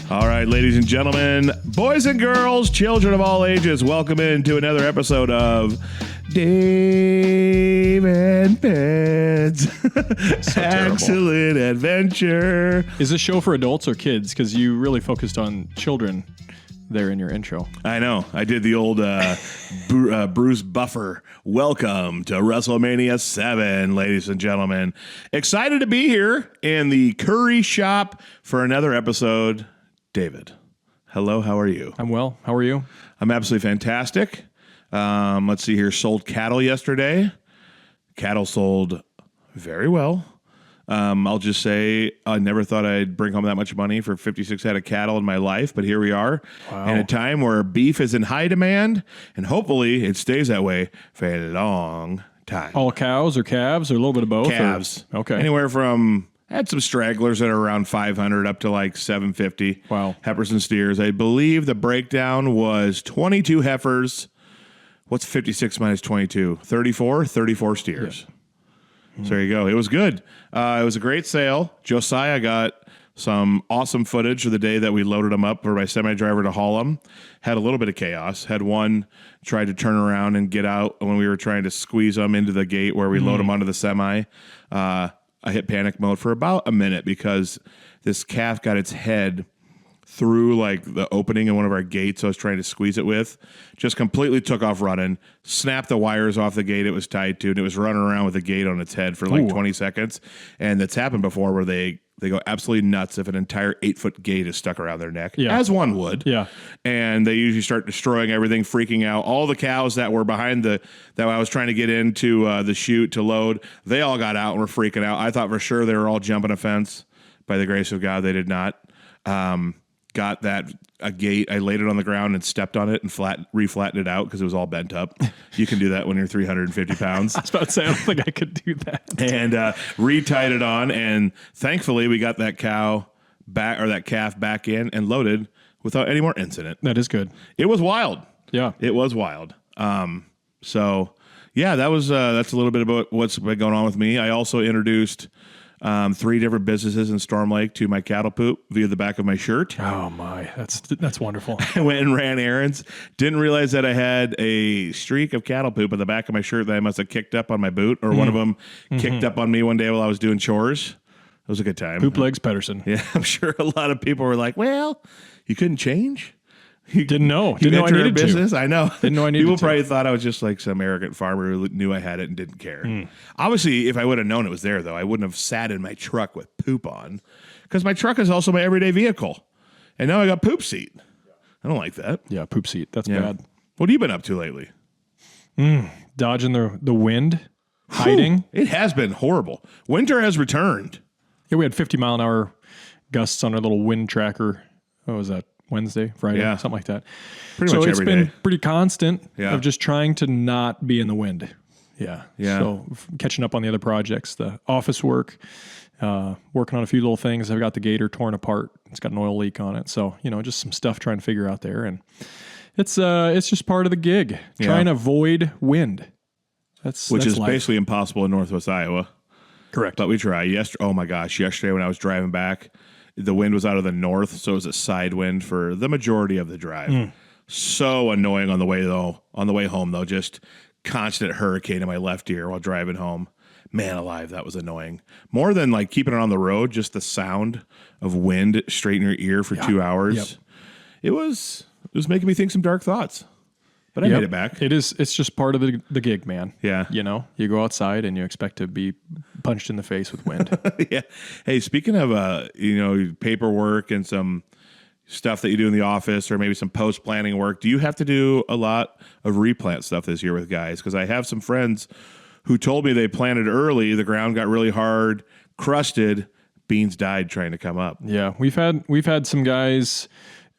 All right, ladies and gentlemen, boys and girls, children of all ages, welcome into another episode of Dave and Ped's Excellent Adventure. Is this show for adults or kids? Because you really focused on children there in your intro. I know. I did the old Bruce Buffer. Welcome to WrestleMania 7, ladies and gentlemen. Excited to be here in the Currie shop for another episode. David, hello, how are you? I'm well. How are you? I'm absolutely fantastic. Let's see here. Sold cattle yesterday. Cattle sold very well. I'll just say I never thought I'd bring home that much money for 56 head of cattle in my life, but here we are in a time where beef is in high demand, and hopefully it stays that way for a long time. All cows or calves or a little bit of both? Calves. Or? Okay. Anywhere from... I had some stragglers that are around 500 up to like 750. Wow. Heifers and steers. I believe the breakdown was 22 heifers. What's 56 minus 22? 34? 34 steers. Yeah. So there you go. It was good. It was a great sale. Josiah got some awesome footage of the day that we loaded them up for my semi-driver to haul them. Had a little bit of chaos. Had one try to turn around and get out when we were trying to squeeze them into the gate where we load them onto the semi. I hit panic mode for about a minute because this calf got its head through like the opening in one of our gates I was trying to squeeze it with, just completely took off running, snapped the wires off the gate it was tied to, and it was running around with the gate on its head for like 20 seconds. And it's happened before where they go absolutely nuts if an entire 8-foot gate is stuck around their neck, as one would. Yeah. And they usually start destroying everything, freaking out. All the cows that were behind that I was trying to get into the chute to load, they all got out and were freaking out. I thought for sure they were all jumping a fence. By the grace of God, they did not. Got a gate. I laid it on the ground and stepped on it and reflattened it out because it was all bent up. You can do that when you're 350 pounds. I was about to say, I don't think I could do that. And re-tied it on, and thankfully we got that calf back in and loaded without any more incident. That is good. It was wild. Yeah, it was wild. So yeah, that's a little bit about what's been going on with me. I also introduced 3 different businesses in Storm Lake to my cattle poop via the back of my shirt. Oh my, that's wonderful. I went and ran errands. Didn't realize that I had a streak of cattle poop at the back of my shirt that I must have kicked up on my boot, or one of them kicked up on me one day while I was doing chores. It was a good time. Poop legs Pedersen. Yeah, I'm sure a lot of people were like, well, you couldn't change? You didn't know. Didn't know I needed business. to. I know. Didn't know I needed People to. probably thought I was just like some arrogant farmer who knew I had it and didn't care. Obviously, if I would have known it was there, though, I wouldn't have sat in my truck with poop on, because my truck is also my everyday vehicle. And now I got poop seat. I don't like that. Yeah, poop seat. That's bad. What have you been up to lately? Dodging the wind, hiding. It has been horrible. Winter has returned. Yeah, we had 50-mile-an-hour gusts on our little wind tracker. What was that? Wednesday, Friday, something like that. Pretty much every day. So it's been pretty constant Yeah. of just trying to not be in the wind. Yeah. So catching up on the other projects, the office work, working on a few little things. I've got the gator torn apart. It's got an oil leak on it. So, just some stuff trying to figure out there. And it's just part of the gig, trying to avoid wind. That's is life. Basically impossible in Northwest Iowa. Correct. But we try. Oh my gosh, yesterday when I was driving back, the wind was out of the north, so it was a side wind for the majority of the drive. So annoying on the way home, though. Just constant hurricane in my left ear while driving home. Man alive, that was annoying. More than like keeping it on the road, just the sound of wind straight in your ear for 2 hours. Yep. It was making me think some dark thoughts. But I made it back. It's just part of the gig, man. Yeah. You go outside and you expect to be punched in the face with wind. Yeah. Hey, speaking of, paperwork and some stuff that you do in the office, or maybe some post-planning work, do you have to do a lot of replant stuff this year with guys? Because I have some friends who told me they planted early, the ground got really hard, crusted, beans died trying to come up. Yeah. We've had some guys...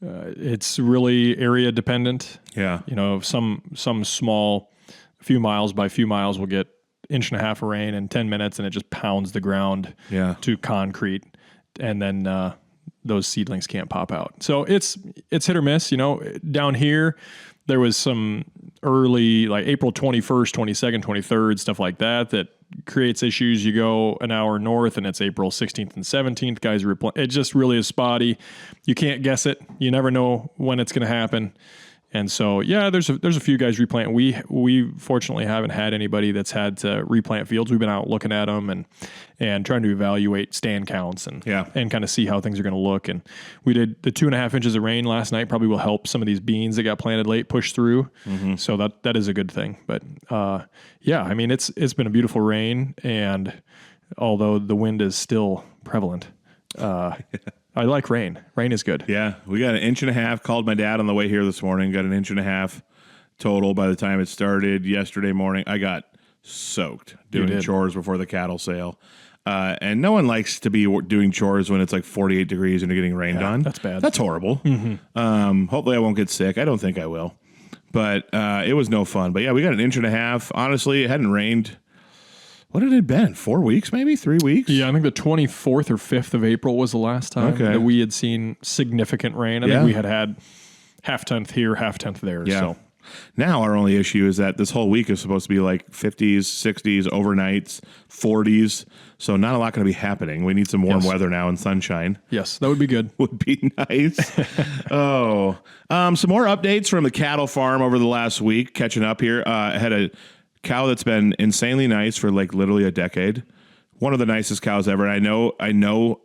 it's really area dependent. Yeah. Some small, few miles by few miles will get 1.5 inches of rain in 10 minutes and it just pounds the ground to concrete. And then those seedlings can't pop out. So it's hit or miss. Down here, there was some early, like April 21st, 22nd, 23rd, stuff like that creates issues. You go an hour north and it's April 16th and 17th. Guys are it just really is spotty. You can't guess it. You never know when it's going to happen. And so, yeah, there's a few guys replant. We fortunately haven't had anybody that's had to replant fields. We've been out looking at them and trying to evaluate stand counts and kind of see how things are going to look. And we did the 2.5 inches of rain last night. Probably will help some of these beans that got planted late push through. So that is a good thing. But yeah, I mean it's been a beautiful rain, and although the wind is still prevalent. I like rain. Rain is good. Yeah, we got 1.5 inches. Called my dad on the way here this morning. Got 1.5 inches total by the time it started yesterday morning. I got soaked doing chores before the cattle sale. And no one likes to be doing chores when it's like 48 degrees and you're getting rained on. That's bad. That's horrible. Hopefully I won't get sick. I don't think I will. But it was no fun. But yeah, we got 1.5 inches. Honestly, it hadn't rained. What had it been? 4 weeks, maybe 3 weeks? Yeah, I think the 24th or 5th of April was the last time that we had seen significant rain. I think we had half-tenth here, half-tenth there. Yeah. So now our only issue is that this whole week is supposed to be like 50s, 60s, overnights, 40s. So not a lot going to be happening. We need some warm weather now and sunshine. Yes, that would be good. Would be nice. Some more updates from the cattle farm over the last week. Catching up here. I had a cow that's been insanely nice for like literally a decade. One of the nicest cows ever. And I know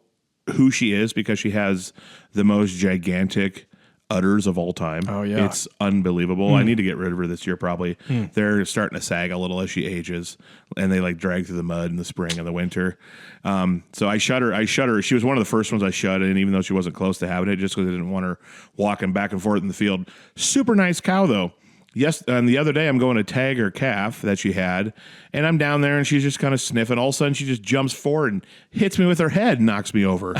who she is because she has the most gigantic udders of all time. Oh yeah. It's unbelievable. I need to get rid of her this year probably. They're starting to sag a little as she ages, and they like drag through the mud in the spring and the winter. So I shut her. She was one of the first ones I shut in, even though she wasn't close to having it, just because I didn't want her walking back and forth in the field. Super nice cow though. Yes, and the other day I'm going to tag her calf that she had, and I'm down there and she's just kind of sniffing. All of a sudden she just jumps forward and hits me with her head and knocks me over.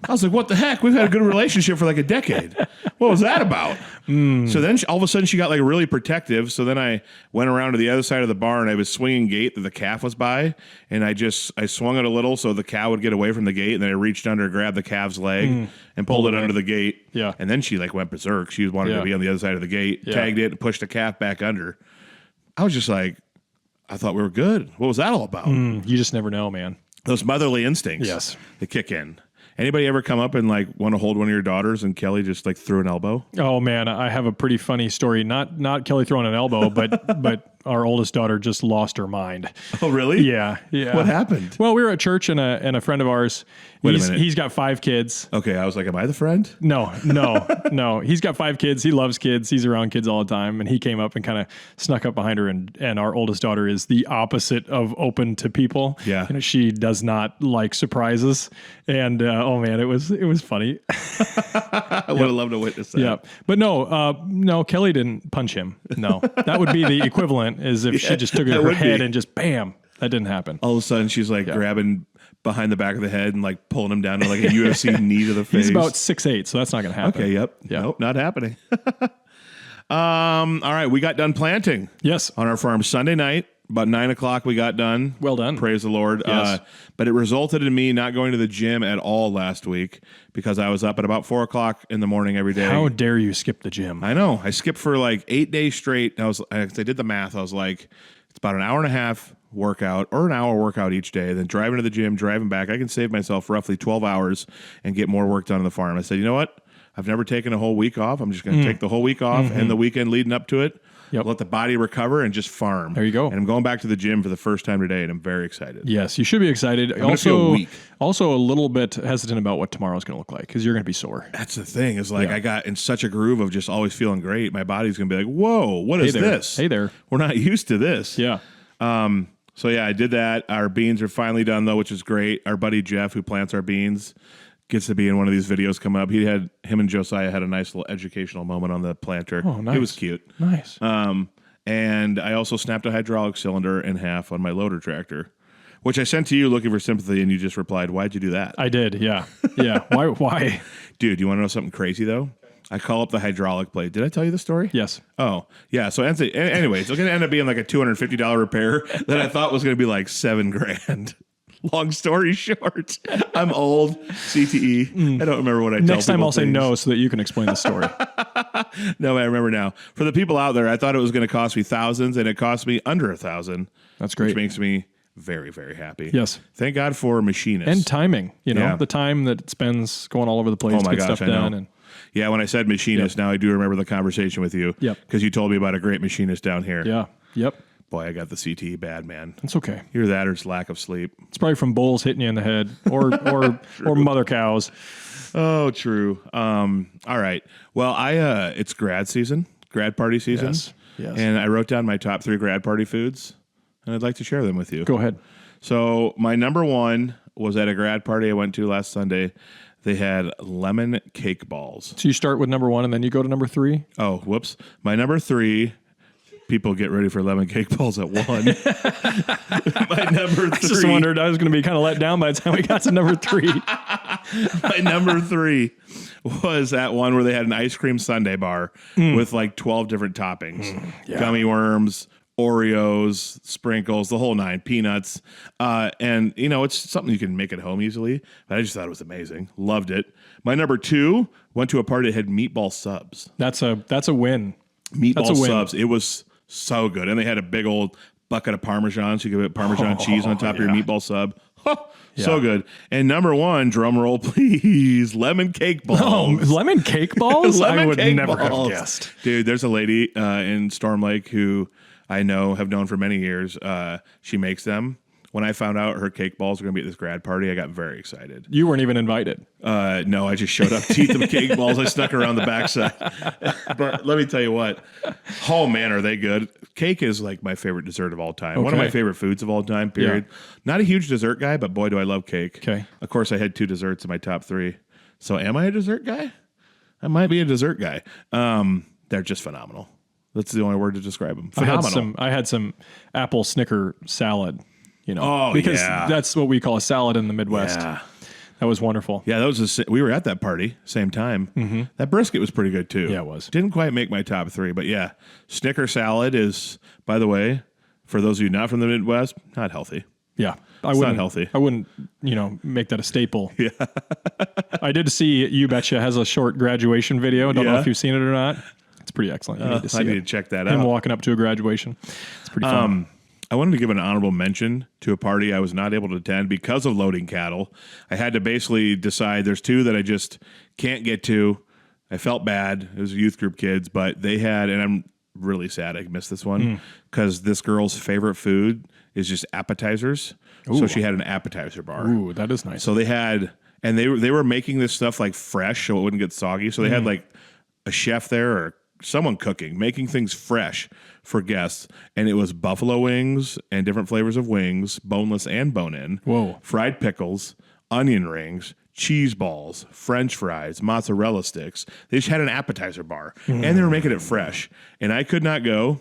I was like, what the heck? We've had a good relationship for like a decade. What was that about? So then all of a sudden she got like really protective. So then I went around to the other side of the barn. I was swinging gate that the calf was by, and I swung it a little so the cow would get away from the gate. And then I reached under, grabbed the calf's leg and pulled it under the gate. Yeah. And then she like went berserk. She wanted to be on the other side of the gate, tagged it, and pushed the calf back under. I was just like, I thought we were good. What was that all about? You just never know, man. Those motherly instincts. They kick in. Anybody ever come up and like want to hold one of your daughters and Kelly just like threw an elbow? Oh man, I have a pretty funny story. Not Kelly throwing an elbow, but our oldest daughter just lost her mind. Oh really? Yeah. What happened? Well, we were at church and a friend of ours. Wait a minute. He's got 5 kids. Okay, I was like, am I the friend? No. He's got 5 kids. He loves kids. He's around kids all the time. And he came up and kind of snuck up behind her. And our oldest daughter is the opposite of open to people. Yeah. She does not like surprises. And oh man, it was funny. I would have loved to witness that. Yeah, but no, Kelly didn't punch him. No, that would be the equivalent as if she just took it to her head and just bam. That didn't happen. All of a sudden, she's like grabbing behind the back of the head and like pulling him down to like a UFC knee to the face. He's about 6'8", so that's not going to happen. Okay, yep. Nope, not happening. All right, we got done planting. Yes. On our farm Sunday night. About 9 o'clock we got done. Well done. Praise the Lord. Yes. But it resulted in me not going to the gym at all last week because I was up at about 4 o'clock in the morning every day. How dare you skip the gym? I know. I skipped for like 8 days straight. I did the math. I was like, it's about an hour and a half workout or an hour workout each day. Then driving to the gym, driving back. I can save myself roughly 12 hours and get more work done on the farm. I said, you know what? I've never taken a whole week off. I'm just going to take the whole week off and the weekend leading up to it. Yep. Let the body recover and just farm. There you go. And I'm going back to the gym for the first time today, and I'm very excited. Yes, you should be excited. Also a little bit hesitant about what tomorrow's going to look like because you're going to be sore. That's the thing is like I got in such a groove of just always feeling great. My body's going to be like, whoa, what is this? Hey there. We're not used to this. Yeah. So yeah, I did that. Our beans are finally done though, which is great. Our buddy Jeff, who plants our beans, gets to be in one of these videos coming up. Him and Josiah had a nice little educational moment on the planter. Oh, nice. It was cute. Nice. And I also snapped a hydraulic cylinder in half on my loader tractor, which I sent to you looking for sympathy, and you just replied, why'd you do that? I did, yeah. Yeah. Why? Dude, you want to know something crazy, though? I call up the hydraulic plate. Did I tell you the story? Yes. Oh, yeah. So anyways, it's going to end up being like a $250 repair that I thought was going to be like $7,000. Long story short, I'm old, CTE. I don't remember what I tell Next time I'll say things. no so that you can explain the story. No, I remember now. For the people out there, I thought it was going to cost me thousands, and it cost me under $1,000. That's great. Which makes me very, very happy. Yes. Thank God for machinists. And timing, Yeah. the time that it spends going all over the place to get stuff done. And yeah, when I said machinist, now I do remember the conversation with you. Yep. Because you told me about a great machinist down here. yeah, yep. Boy, I got the CTE bad, man. It's okay. Either that or it's lack of sleep. It's probably from bulls hitting you in the head or mother cows. Oh, true. All right. Well, it's grad season, grad party season. Yes. And I wrote down my top 3 grad party foods, and I'd like to share them with you. Go ahead. So my number 1 was at a grad party I went to last Sunday. They had lemon cake balls. So you start with number 1 and then you go to number 3? Oh, whoops. My number 3, people get ready for lemon cake balls at 1. My number 3. I just wondered, I was going to be kind of let down by the time we got to number 3. My number 3 was that one where they had an ice cream sundae bar with like 12 different toppings. Gummy worms, Oreos, sprinkles, the whole 9, peanuts. And, it's something you can make at home easily. But I just thought it was amazing. Loved it. My number 2, went to a party that had meatball subs. That's a win. Meatball subs. It was so good. And they had a big old bucket of Parmesan. So you could put Parmesan cheese on top of your meatball sub. So good. And number 1, drum roll, please, lemon cake balls. Oh, lemon cake balls? I would never have guessed. Dude, there's a lady in Storm Lake who I have known for many years. She makes them. When I found out her cake balls were going to be at this grad party, I got very excited. You weren't even invited. No, I just showed up to eat the cake balls. I snuck around the backside. But let me tell you what. Oh, man, are they good. Cake is like my favorite dessert of all time. Okay. One of my favorite foods of all time, period. Yeah. Not a huge dessert guy, but boy, do I love cake. Okay. Of course, I had 2 desserts in my top 3. So am I a dessert guy? I might be a dessert guy. They're just phenomenal. That's the only word to describe them. Phenomenal. I had some apple Snicker salad. Oh, because yeah. that's what we call a salad in the Midwest. Yeah. That was wonderful. Yeah, we were at that party, same time. Mm-hmm. That brisket was pretty good, too. Yeah, it was. Didn't quite make my top 3, but yeah. Snicker salad is, by the way, for those of you not from the Midwest, not healthy. Yeah. It's not healthy. I wouldn't, make that a staple. Yeah. I did see You Betcha has a short graduation video. I don't know if you've seen it or not. It's pretty excellent. You need to see I need to check that out. Him walking up to a graduation. It's pretty fun. I wanted to give an honorable mention to a party I was not able to attend because of loading cattle. I had to basically decide there's 2 that I just can't get to. I felt bad. It was youth group kids, but they had, and I'm really sad I missed this one because this girl's favorite food is just appetizers. Ooh. So she had an appetizer bar. Ooh, that is nice. So they had, and they were making this stuff like fresh so it wouldn't get soggy. So they had like a chef there or someone cooking, making things fresh for guests. And it was buffalo wings and different flavors of wings, boneless and bone-in. Whoa. Fried pickles, onion rings, cheese balls, French fries, mozzarella sticks. They just had an appetizer bar. And they were making it fresh. And I could not go.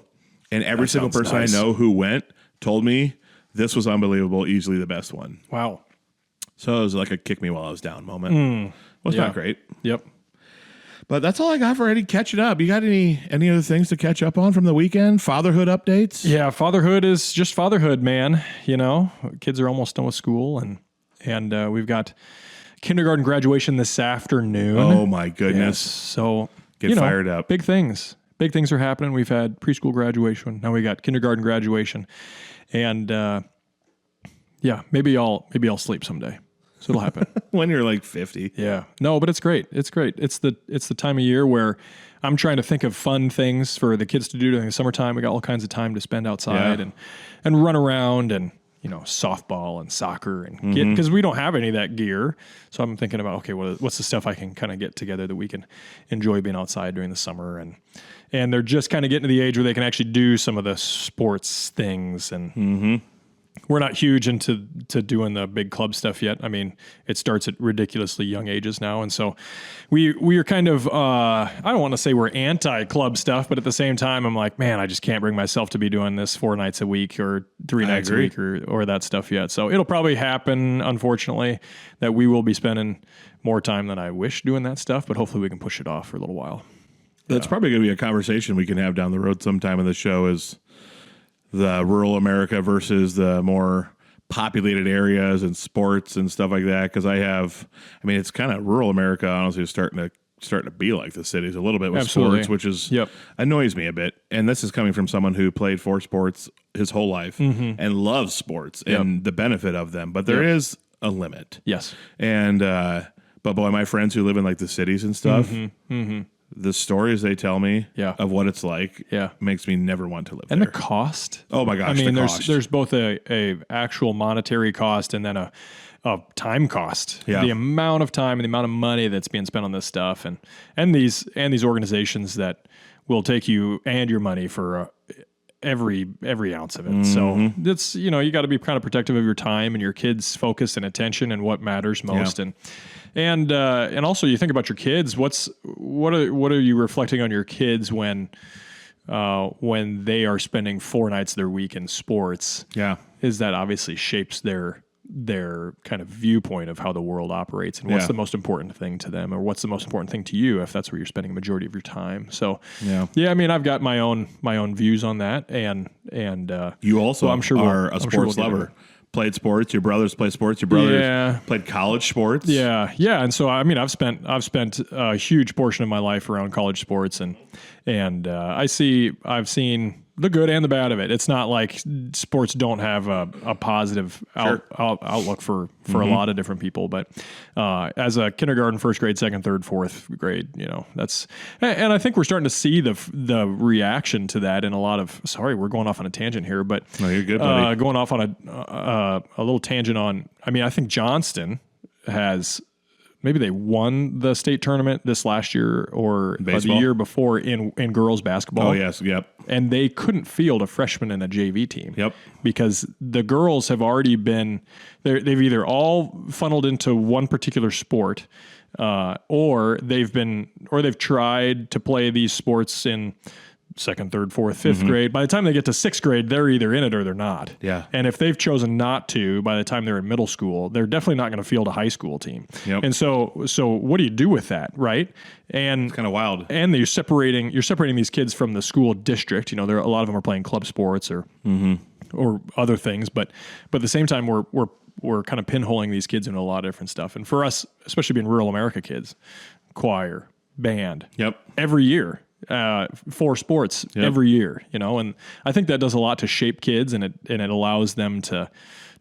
And every single person I know who went told me this was unbelievable, easily the best one. Wow. So it was like a kick me while I was down moment. Was not great. Yep. But that's all I got for Eddie catching up. You got any other things to catch up on from the weekend? Fatherhood updates? Yeah, fatherhood is just fatherhood, man. Kids are almost done with school, and we've got kindergarten graduation this afternoon. Oh my goodness! Yes. So get fired up. Big things are happening. We've had preschool graduation. Now we got kindergarten graduation, and maybe I'll sleep someday. So it'll happen when you're like 50. Yeah. No, but it's great. It's great. It's the time of year where I'm trying to think of fun things for the kids to do during the summertime. We got all kinds of time to spend outside and run around and, softball and soccer and get, because we don't have any of that gear. So I'm thinking about, okay, what's the stuff I can kind of get together that we can enjoy being outside during the summer. And they're just kind of getting to the age where they can actually do some of the sports things and, we're not huge into doing the big club stuff yet. I mean, it starts at ridiculously young ages now. And so we are kind of, I don't want to say we're anti-club stuff, but at the same time, I'm like, man, I just can't bring myself to be doing this 4 nights a week or 3 nights a week or that stuff yet. So it'll probably happen, unfortunately, that we will be spending more time than I wish doing that stuff, but hopefully we can push it off for a little while. That's probably going to be a conversation we can have down the road sometime in the show is the rural America versus the more populated areas and sports and stuff like that. Because it's kind of rural America, honestly, is starting to starting to be like the cities a little bit with Absolutely. sports, which is Yep. annoys me a bit. And this is coming from someone who played 4 sports his whole life and loves sports and the benefit of them. But there is a limit. Yes. And but boy, my friends who live in like the cities and stuff, the stories they tell me of what it's like makes me never want to live And there. the cost. Oh my gosh, I mean, the cost. there's both a actual monetary cost and then a time cost. Yeah. The amount of time and the amount of money that's being spent on this stuff, and these organizations that will take you and your money for every ounce of it. So it's, you got to be kind of protective of your time and your kids' focus and attention and what matters most. And also you think about your kids. What are you reflecting on your kids when they are spending 4 nights of their week in sports? Yeah. Is that obviously shapes their kind of viewpoint of how the world operates and what's the most important thing to them, or what's the most important thing to you if that's where you're spending a majority of your time. So I mean, I've got my own views on that, and you also I'm sure are a sports lover. Played sports. Your brothers play sports. Your brothers played college sports. Yeah. And so I mean, I've spent a huge portion of my life around college sports, and I've seen the good and the bad of it. It's not like sports don't have a positive outlook for a lot of different people. But as a kindergarten, first grade, second, third, fourth grade, that's, and I think we're starting to see the reaction to that in a lot of. Sorry, we're going off on a tangent here, but no, you're good, buddy. Going off on a little tangent on. I mean, I think Johnston has. Maybe they won the state tournament this last year or the year before in girls basketball. Oh, yes. Yep. And they couldn't field a freshman in a JV team. Yep. Because the girls have already been, they've either all funneled into one particular sport or they've tried to play these sports in second, third, fourth, fifth grade. By the time they get to sixth grade, they're either in it or they're not. Yeah. And if they've chosen not to, by the time they're in middle school, they're definitely not going to field a high school team. Yep. And so what do you do with that, right? And it's kind of wild. And you're separating these kids from the school district. A lot of them are playing club sports or other things, but at the same time, we're kind of pinholing these kids into a lot of different stuff. And for us, especially being rural America kids, choir, band, every year. 4 sports every year, and I think that does a lot to shape kids, and it allows them to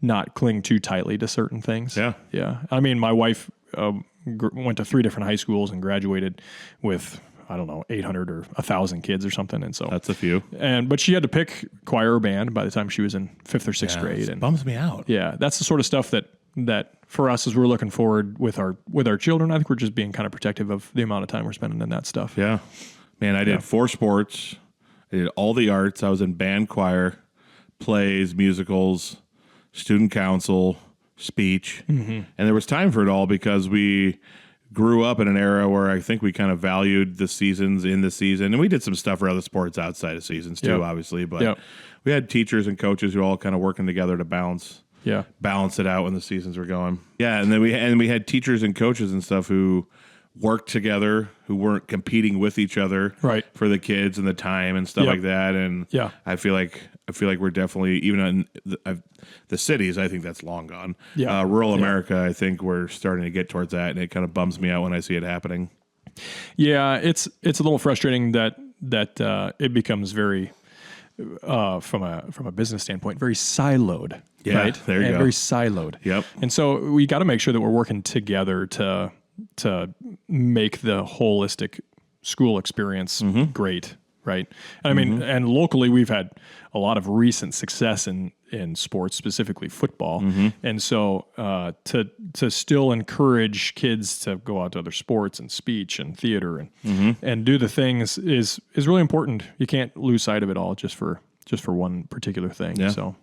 not cling too tightly to certain things. Yeah. I mean, my wife went to 3 different high schools and graduated with, I don't know, 800 or 1,000 kids or something, and so that's a few. But she had to pick choir or band by the time she was in 5th or 6th grade, and bums me out. Yeah, that's the sort of stuff that for us as we're looking forward with our children. I think we're just being kind of protective of the amount of time we're spending in that stuff. Yeah. Man, I did 4 sports. I did all the arts. I was in band, choir, plays, musicals, student council, speech. And there was time for it all because we grew up in an era where I think we kind of valued the seasons in the season. And we did some stuff for other sports outside of seasons too, obviously. But we had teachers and coaches who were all kind of working together to balance it out when the seasons were going. Yeah, and then we had teachers and coaches and stuff who worked together, who weren't competing with each other for the kids and the time and stuff like that. And I feel like we're definitely, even in the cities, I think that's long gone. Rural America, I think we're starting to get towards that, and it kind of bums me out when I see it happening. Yeah, it's a little frustrating that it becomes very from a business standpoint, very siloed. Yeah, right? There you go. Very siloed. Yep. And so we got to make sure that we're working together to make the holistic school experience great, right? And I mean, and locally we've had a lot of recent success in sports, specifically football, and so to still encourage kids to go out to other sports and speech and theater and do the things is really important. You can't lose sight of it all just for one particular thing. Yeah. So,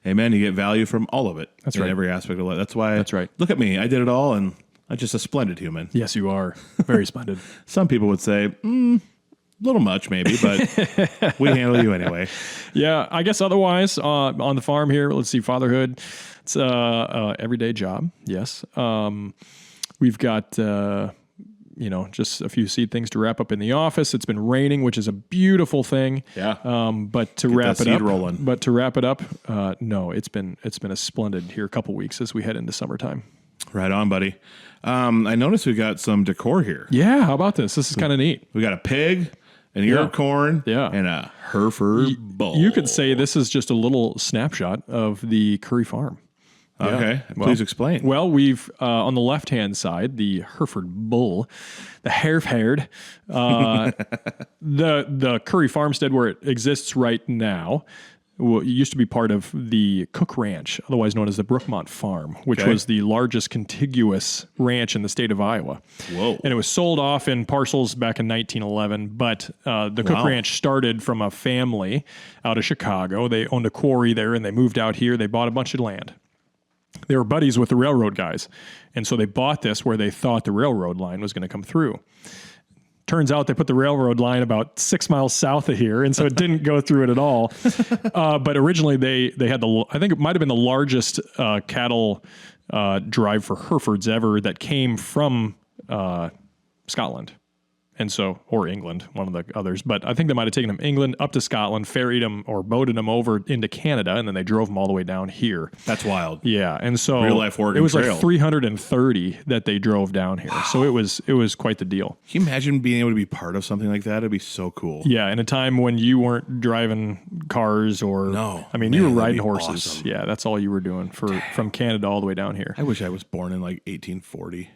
amen. You get value from all of it. That's in right. Every aspect of life. That's why. That's right. Look at me. I did it all, and I'm just a splendid human. Yes, you are. Very splendid. Some people would say, a little much maybe, but we handle you anyway. Yeah, I guess otherwise, on the farm here, let's see, fatherhood. It's a everyday job, yes. We've got, just a few seed things to wrap up in the office. It's been raining, which is a beautiful thing. Yeah. But to wrap it up, rolling. no, it's been a splendid here a couple weeks as we head into summertime. Right on, buddy. I noticed we got some decor here. Yeah, how about this? This is kind of neat. We got a pig, an ear of corn, Yeah. and a Hereford bull. You could say this is just a little snapshot of the Currie farm. Okay, please explain. Well, we've on the left-hand side, the Hereford bull, the Hereford, the Currie farmstead where it exists right now. Well, it used to be part of the Cook Ranch, otherwise known as the Brookmont Farm, which was the largest contiguous ranch in the state of Iowa. Whoa. And it was sold off in parcels back in 1911, but the Cook Ranch started from a family out of Chicago. They owned a quarry there, and they moved out here. They bought a bunch of land. They were buddies with the railroad guys, and so they bought this where they thought the railroad line was going to come through. Turns out they put the railroad line about 6 miles south of here, and so it didn't go through it at all. But originally they had I think it might have been the largest cattle drive for Herefords ever that came from Scotland. And so, or England, one of the others. But I think they might have taken them England up to Scotland, ferried them or boated them over into Canada, and then they drove them all the way down here. That's wild. Yeah, and so Real life Oregon it was Trail. like 330 that they drove down here. Wow. So it was quite the deal. Can you imagine being able to be part of something like that? It'd be so cool. Yeah, in a time when you weren't driving cars or you were riding horses. Awesome. Yeah, that's all you were doing from Canada all the way down here. I wish I was born in like 1840.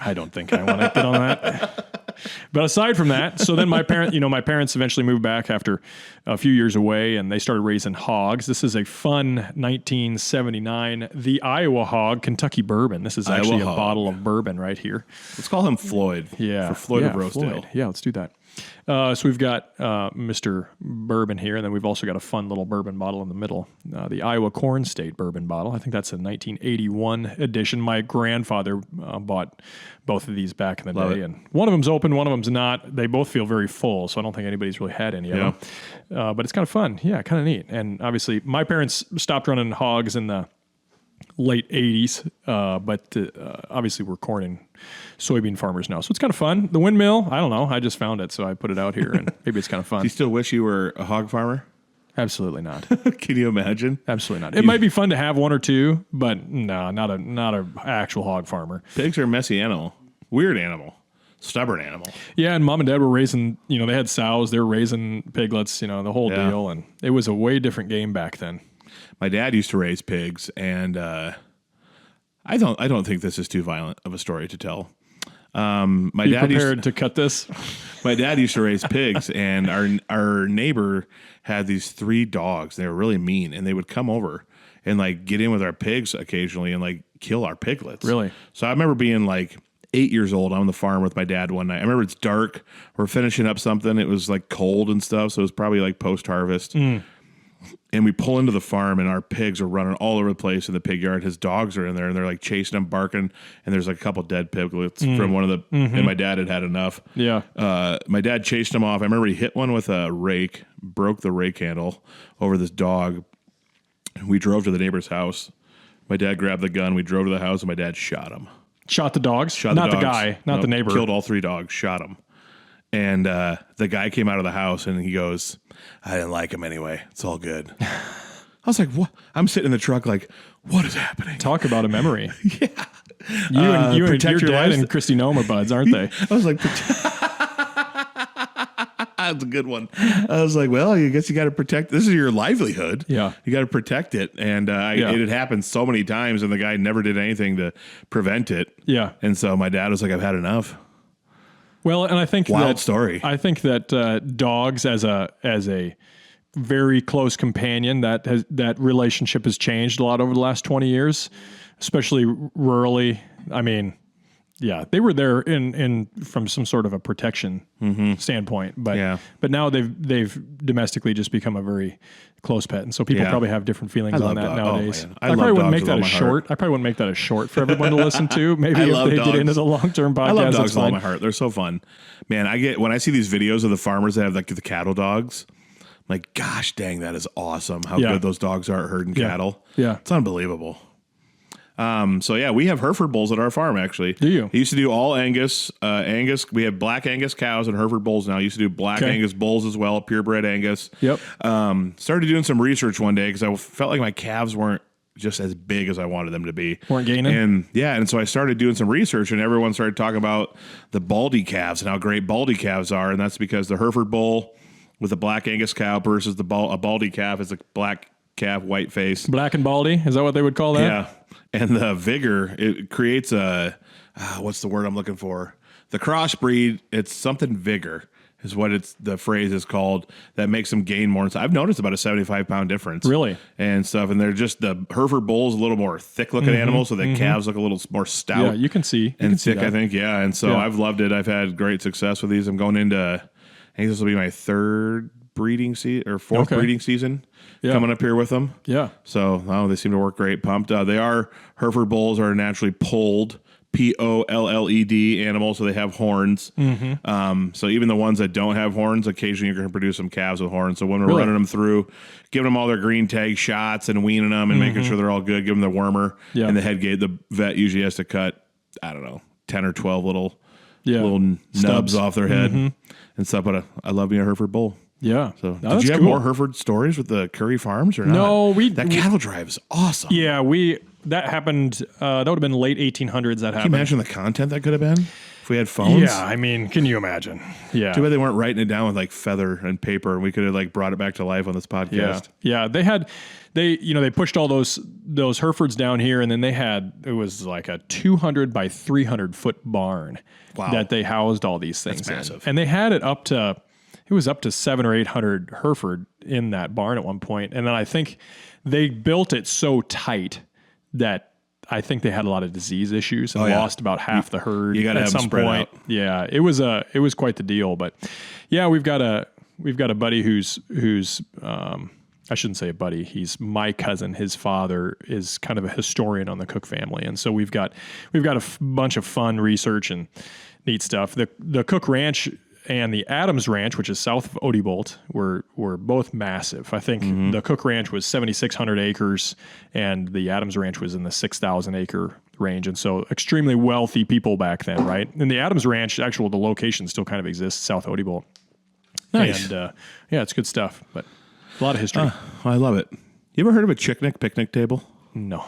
I don't think I want to get on that. But aside from that, so then my parents eventually moved back after a few years away, and they started raising hogs. This is a fun 1979, the Iowa Hog Kentucky Bourbon. This is actually a bottle of bourbon right here. Let's call him Floyd. Yeah. For Floyd of Rosedale. Yeah, let's do that. So we've got Mr. Bourbon here, and then we've also got a fun little bourbon bottle in the middle, the Iowa Corn State Bourbon bottle. I think that's a 1981 edition. My grandfather bought both of these back in the day, and one of them's open, one of them's not. They both feel very full, so I don't think anybody's really had any of them. But it's kind of fun. Yeah, kind of neat. And obviously, my parents stopped running hogs in the late 80s, but obviously we're corn and soybean farmers now. So it's kind of fun. The windmill, I don't know. I just found it, so I put it out here, and maybe it's kind of fun. Do you still wish you were a hog farmer? Absolutely not. Can you imagine? Absolutely not. It might be fun to have one or two, but no, not a actual hog farmer. Pigs are a messy animal. Weird animal. Stubborn animal. Yeah, and mom and dad were raising, they had sows, they were raising piglets, the whole deal, and it was a way different game back then. My dad used to raise pigs, and I don't think this is too violent of a story to tell. My dad prepared to cut this? My dad used to raise pigs, and our neighbor had these 3 dogs. They were really mean, and they would come over and like get in with our pigs occasionally and like kill our piglets. Really? So I remember being like 8 years old on the farm with my dad one night. I remember it's dark. We're finishing up something. It was like cold and stuff, so it was probably like post-harvest. And we pull into the farm, and our pigs are running all over the place in the pig yard. His dogs are in there, and they're like chasing them, barking. And there's like a couple dead piglets from one of the. And my dad had enough. Yeah. My dad chased them off. I remember he hit one with a rake, broke the rake handle over this dog. We drove to the neighbor's house. My dad grabbed the gun. We drove to the house, and my dad shot him. Shot the dogs? Shot not the the dogs. guy, not the neighbor. Killed all 3 dogs. Shot him. And the guy came out of the house, and he goes, "I didn't like him anyway. It's all good." I was like, "What?" I'm sitting in the truck like, "What is happening?" Talk about a memory. Yeah. You and your dad lives. and Christy Noma buds, aren't they? I was like, that's a good one. I was like, well, I guess you got to protect. This is your livelihood. Yeah. You got to protect it. And it had happened so many times, and the guy never did anything to prevent it. Yeah. And so my dad was like, "I've had enough." Well, and I think Wild story. I think that dogs as a very close companion, that relationship has changed a lot over the last 20 years, especially rurally. I mean, yeah, they were there in from some sort of a protection standpoint, but now they've domestically just become a very close pet, and so people probably have different feelings on that nowadays. Oh, I probably wouldn't make that a short. I probably wouldn't make that a short for everyone to listen to. Maybe if they get into the long-term podcast. I love dogs with all fine. my heart. They're so fun, man. When I see these videos of the farmers that have like the cattle dogs, I'm like, gosh dang, that is awesome. How good those dogs are at herding cattle. Yeah, it's unbelievable. So yeah, we have Hereford bulls at our farm actually. Do you? I used to do all Angus. We have black Angus cows and Hereford bulls now. I used to do black Angus bulls as well, purebred Angus. Yep. Started doing some research one day because I felt like my calves weren't just as big as I wanted them to be. Weren't gaining? And so I started doing some research, and everyone started talking about the Baldy calves and how great Baldy calves are, and that's because the Hereford bull with a black Angus cow versus a Baldy calf is a black calf, white face. Black and baldy, is that what they would call that? Yeah, and the vigor, it creates a, what's the word I'm looking for? The crossbreed, it's something vigor is what the phrase is called, that makes them gain more. So I've noticed about a 75-pound difference. Really? And stuff. And they're just, the Hereford bull's a little more thick-looking animal, so the calves look a little more stout. Yeah, you can see. And thick, I think. Yeah, and so I've loved it. I've had great success with these. I'm going into, I think this will be my third breeding season, or fourth breeding season coming up here with them. Yeah. So, they seem to work great. Pumped. They are, Hereford bulls are naturally polled, POLLED animals, so they have horns. So even the ones that don't have horns, occasionally you're going to produce some calves with horns. So when we're running them through, giving them all their green tag shots and weaning them and making sure they're all good, give them the wormer and the head gate, the vet usually has to cut, I don't know, 10 or 12 little nubs off their head and stuff. But I love being a Hereford bull. Yeah. So did you have more Hereford stories with the Currie farms or not? No, that cattle drive is awesome. Yeah, that happened. That would have been late 1800s. That happened. Can you imagine the content that could have been if we had phones? Yeah, I mean, can you imagine? Yeah. Too bad they weren't writing it down with like feather and paper, and we could have like brought it back to life on this podcast. Yeah. They pushed all those Herefords down here, and then it was like a 200 by 300 foot barn that they housed all these things in. Massive. And they had it up to 700 or 800 Hereford in that barn at one point. And then I think they built it so tight that I think they had a lot of disease issues and lost about half the herd. You got to have them spread out. Yeah, it was quite the deal. But yeah, we've got a buddy who's I shouldn't say a buddy. He's my cousin. His father is kind of a historian on the Cook family, and so we've got a bunch of fun research and neat stuff. The Cook Ranch and the Adams Ranch, which is south of Odebolt, were both massive. I think the Cook Ranch was 7,600 acres, and the Adams Ranch was in the 6,000 acre range. And so extremely wealthy people back then, right? And the Adams Ranch, the location still kind of exists, south of Odebolt. Nice. And it's good stuff, but a lot of history. I love it. You ever heard of a chicknick picnic table? No.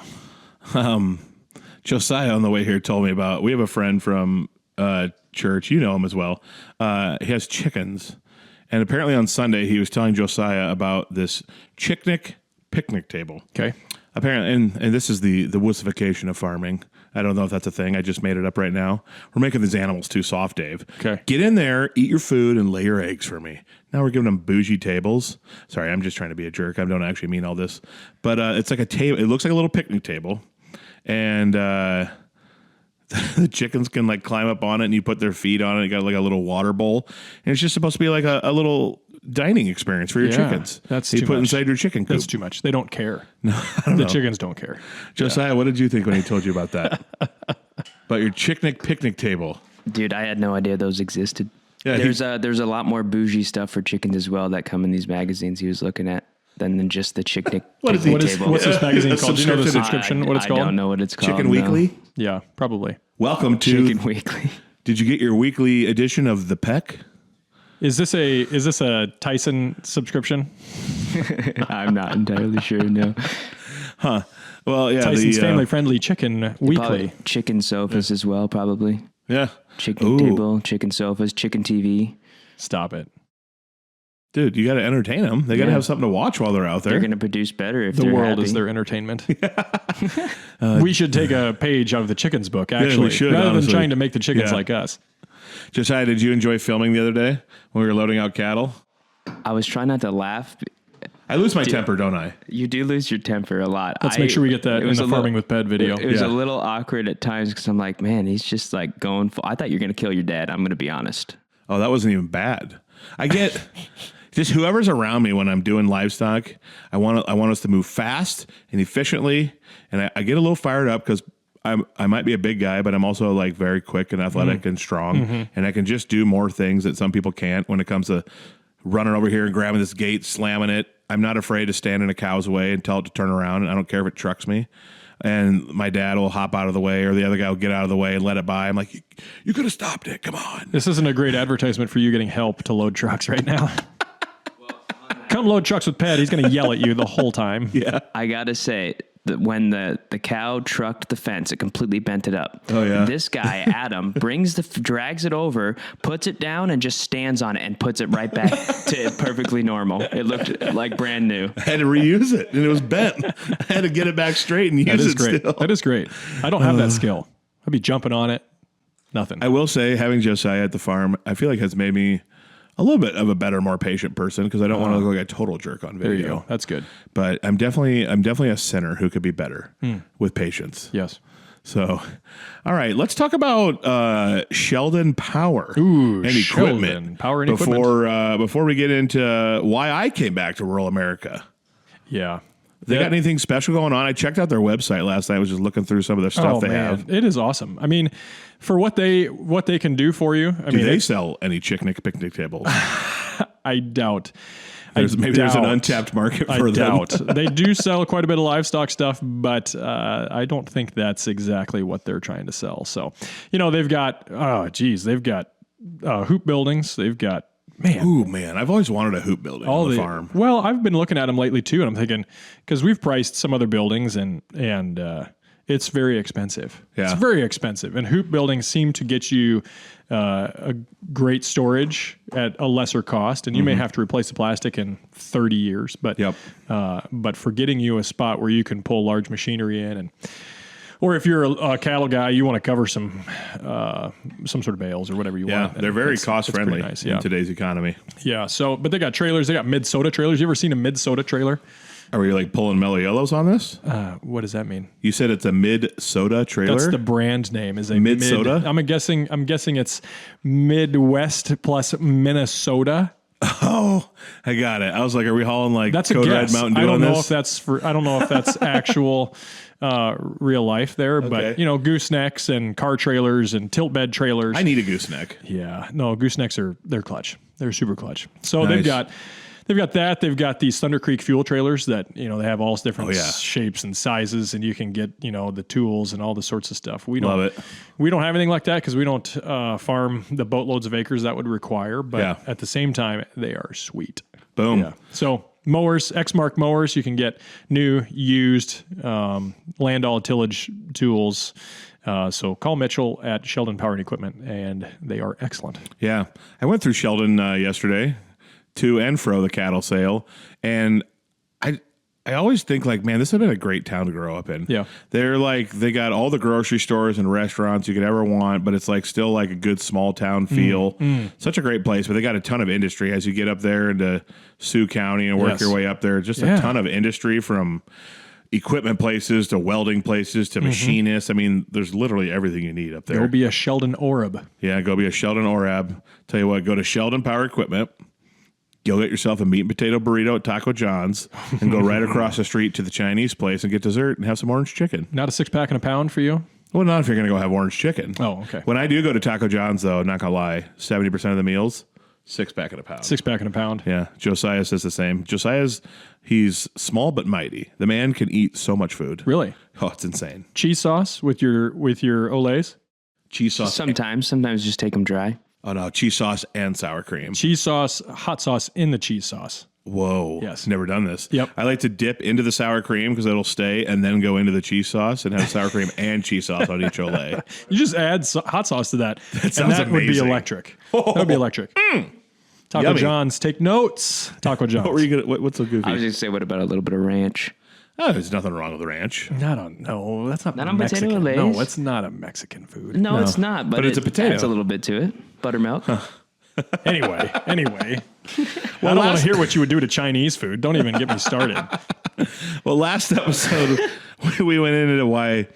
Josiah on the way here told me about, we have a friend from church, you know him as well. He has chickens, and apparently on Sunday he was telling Josiah about this chicknick picnic table. Okay. Apparently, and this is the wussification of farming. I don't know if that's a thing. I just made it up right now. We're making these animals too soft, Dave. Okay. Get in there, eat your food, and lay your eggs for me. Now we're giving them bougie tables. Sorry, I'm just trying to be a jerk. I don't actually mean all this. But it's like a table. It looks like a little picnic table. And the chickens can like climb up on it, and you put their feet on it. You got like a little water bowl. And it's just supposed to be like a little dining experience for your chickens. That's you too put much. Inside your chicken coop. That's too much. They don't care. No, I don't know. The chickens don't care. Josiah, what did you think when he told you about that? About your chicknick picnic table? Dude, I had no idea those existed. Yeah, there's a lot more bougie stuff for chickens as well that come in these magazines he was looking at than just the chicknick picnic table. What's this magazine called? Do you know the subscription? What it's called? I don't know what it's called. Chicken Weekly? Yeah, probably. Welcome to Chicken Weekly. Did you get your weekly edition of The Peck? Is this a Tyson subscription? I'm not entirely sure. No. Huh. Well, yeah. Tyson's Family Friendly Chicken Weekly. Chicken sofas as well, probably. Yeah. Chicken table, chicken sofas, chicken TV. Stop it. Dude, you got to entertain them. They got to have something to watch while they're out there. They're going to produce better if the they're world happy. is their entertainment. We should take a page out of the chicken's book, actually, we should, rather honestly. than trying to make the chickens like us. Josiah, did you enjoy filming the other day when we were loading out cattle? I was trying not to laugh. I lose my temper, don't I? You do lose your temper a lot. Let's make sure we get that in the Farming with Ped video. It was a little awkward at times because I'm like, man, he's just like going full. I thought you were going to kill your dad. I'm going to be honest. Oh, that wasn't even bad. I get just whoever's around me when I'm doing livestock. I want us to move fast and efficiently, and I get a little fired up because I might be a big guy, but I'm also like very quick and athletic and strong, and I can just do more things that some people can't when it comes to running over here and grabbing this gate, slamming it. I'm not afraid to stand in a cow's way and tell it to turn around, and I don't care if it trucks me. And my dad will hop out of the way, or the other guy will get out of the way and let it by. I'm like, you could have stopped it. Come on. This isn't a great advertisement for you getting help to load trucks right now. Come load trucks with Ped. He's going to yell at you the whole time. Yeah. I got to say, when the cow trucked the fence, it completely bent it up. Oh yeah. This guy, Adam, drags it over, puts it down, and just stands on it and puts it right back to perfectly normal. It looked like brand new. I had to reuse it, and it was bent. I had to get it back straight and use it great. still. That is great. I don't have that skill. I'd be jumping on it. Nothing. I will say, having Josiah at the farm, I feel like has made me a little bit of a better, more patient person because I don't want to look like a total jerk on video. There you go. That's good. But I'm definitely a sinner who could be better with patience. Yes. So, all right, let's talk about Sheldon Power Ooh, and Sheldon equipment. Power and equipment. Before we get into why I came back to rural America. Yeah. They got anything special going on? I checked out their website last night. I was just looking through some of the stuff they have. It is awesome. I mean, for what they can do for you. Do they sell any picnic tables? I doubt. There's an untapped market for them. They do sell quite a bit of livestock stuff, but I don't think that's exactly what they're trying to sell. So, they've got hoop buildings. They've got Man, I've always wanted a hoop building on the farm. Well, I've been looking at them lately too, and I'm thinking because we've priced some other buildings and it's very expensive. Yeah. It's very expensive, and hoop buildings seem to get you a great storage at a lesser cost, and you may have to replace the plastic in 30 years. But but for getting you a spot where you can pull large machinery in or if you're a cattle guy, you want to cover some sort of bales or whatever you want. Yeah, they're very cost friendly in today's economy. Yeah. So, but they got trailers. They got mid-soda trailers. You ever seen a mid-soda trailer? Are we like pulling mellow yellows on this? What does that mean? You said it's a mid-soda trailer. That's the brand name. Is a mid-soda? I'm guessing it's Midwest plus Minnesota. Oh, I got it. I was like, are we hauling like that's Code a Red guess. Mountain Dew I don't on know this? if that's actual real life there, but goosenecks and car trailers and tilt bed trailers. I need a gooseneck. Yeah, no, goosenecks they're clutch. They're super clutch. So Nice. they've got that. They've got these Thunder Creek fuel trailers that they have all different Oh, yeah. shapes and sizes, and you can get the tools and all the sorts of stuff. We Love don't it. We don't have anything like that because we don't farm the boatloads of acres that would require. But at the same time, they are sweet. Boom. Yeah. So mowers, Exmark mowers, you can get new, used land all tillage tools. So call Mitchell at Sheldon Power and Equipment, and they are excellent. Yeah. I went through Sheldon yesterday to and fro the cattle sale, and I always think like, man, this has been a great town to grow up in. Yeah. They got all the grocery stores and restaurants you could ever want, but it's like still like a good small town feel. Such a great place, but they got a ton of industry as you get up there into Sioux County and work your way up there. Just a ton of industry from equipment places to welding places to machinists. I mean, there's literally everything you need up there. Go be a Sheldon Orab. Yeah, go be a Sheldon Orab. Tell you what, go to Sheldon Power Equipment. You'll get yourself a meat and potato burrito at Taco John's and go right across the street to the Chinese place and get dessert and have some orange chicken. Not a 6-pack and a pound for you? Well, not if you're going to go have orange chicken. Oh, okay. When I do go to Taco John's, though, not going to lie, 70% of the meals, 6-pack and a pound. 6-pack and a pound. Yeah, Josiah says the same. He's small but mighty. The man can eat so much food. Really? Oh, it's insane. Cheese sauce with your Olays? Cheese sauce. Sometimes just take them dry. Oh, no, cheese sauce and sour cream. Cheese sauce, hot sauce in the cheese sauce. Whoa. Yes. Never done this. Yep. I like to dip into the sour cream because it'll stay and then go into the cheese sauce and have sour cream and cheese sauce on each Olay. You just add hot sauce to that. That sounds and that would be amazing. electric. That would be electric. Taco Yummy. John's, take notes. Taco John's. What were you gonna? What's so goofy? I was going to say, what about a little bit of ranch? Oh, there's nothing wrong with the ranch. I don't know. That's not on Mexican. potato Lays? No, it's not a Mexican food. No, it's not, but it's a potato. Adds a little bit to it. Buttermilk. Anyway. I don't want to hear what you would do to Chinese food. Don't even get me started. Well, last episode we went into why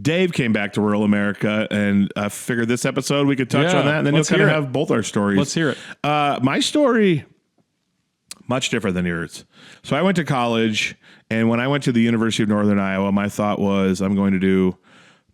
Dave came back to rural America, and I figured this episode we could touch on that, and then you'll kind of have both our stories. Let's hear it. My story, much different than yours. So I went to college, and when I went to the University of Northern Iowa, my thought was I'm going to do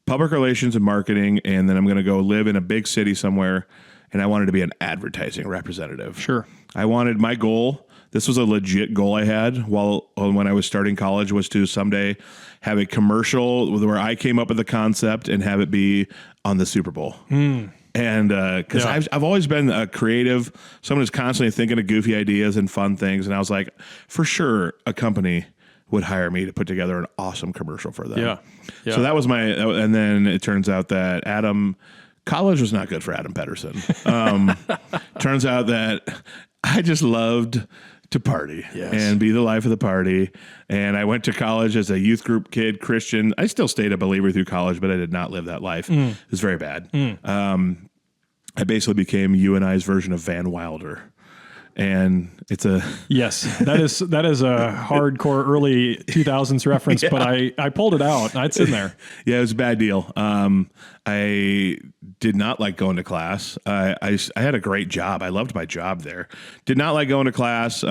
public relations and marketing, and then I'm going to go live in a big city somewhere, and I wanted to be an advertising representative. Sure. I wanted my goal. This was a legit goal I had when I was starting college, was to someday have a commercial where I came up with the concept and have it be on the Super Bowl. And because I've always been a creative, someone who's constantly thinking of goofy ideas and fun things. And I was like, for sure, a company would hire me to put together an awesome commercial for them. Yeah. So that was and then it turns out that college was not good for Adam Pedersen. Turns out that I just loved to party and be the life of the party. And I went to college as a youth group kid, Christian. I still stayed a believer through college, but I did not live that life. It was very bad. I basically became you and I's version of Van Wilder. And it's yes, that is a hardcore early 2000s reference, but I pulled it out. I'd sit there. Yeah, it was a bad deal. I did not like going to class. I had a great job. I loved my job there. Did not like going to class.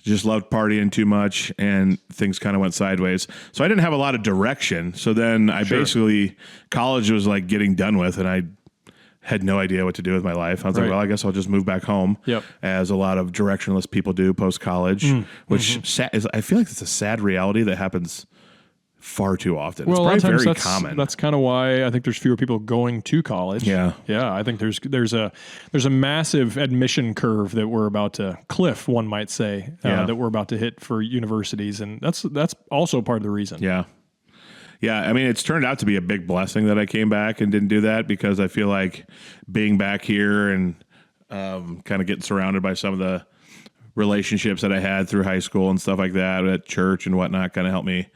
Just loved partying too much, and things kind of went sideways. So I didn't have a lot of direction. So then basically, college was like getting done with, and I had no idea what to do with my life. I was like, well, I guess I'll just move back home, as a lot of directionless people do post-college, which I feel like it's a sad reality that happens far too often. Well, it's probably very common. That's kind of why I think there's fewer people going to college. Yeah. I think there's a massive admission curve that we're about to cliff, one might say, that we're about to hit for universities, and that's also part of the reason. Yeah, I mean, it's turned out to be a big blessing that I came back and didn't do that, because I feel like being back here and kind of getting surrounded by some of the relationships that I had through high school and stuff like that at church and whatnot kind of helped me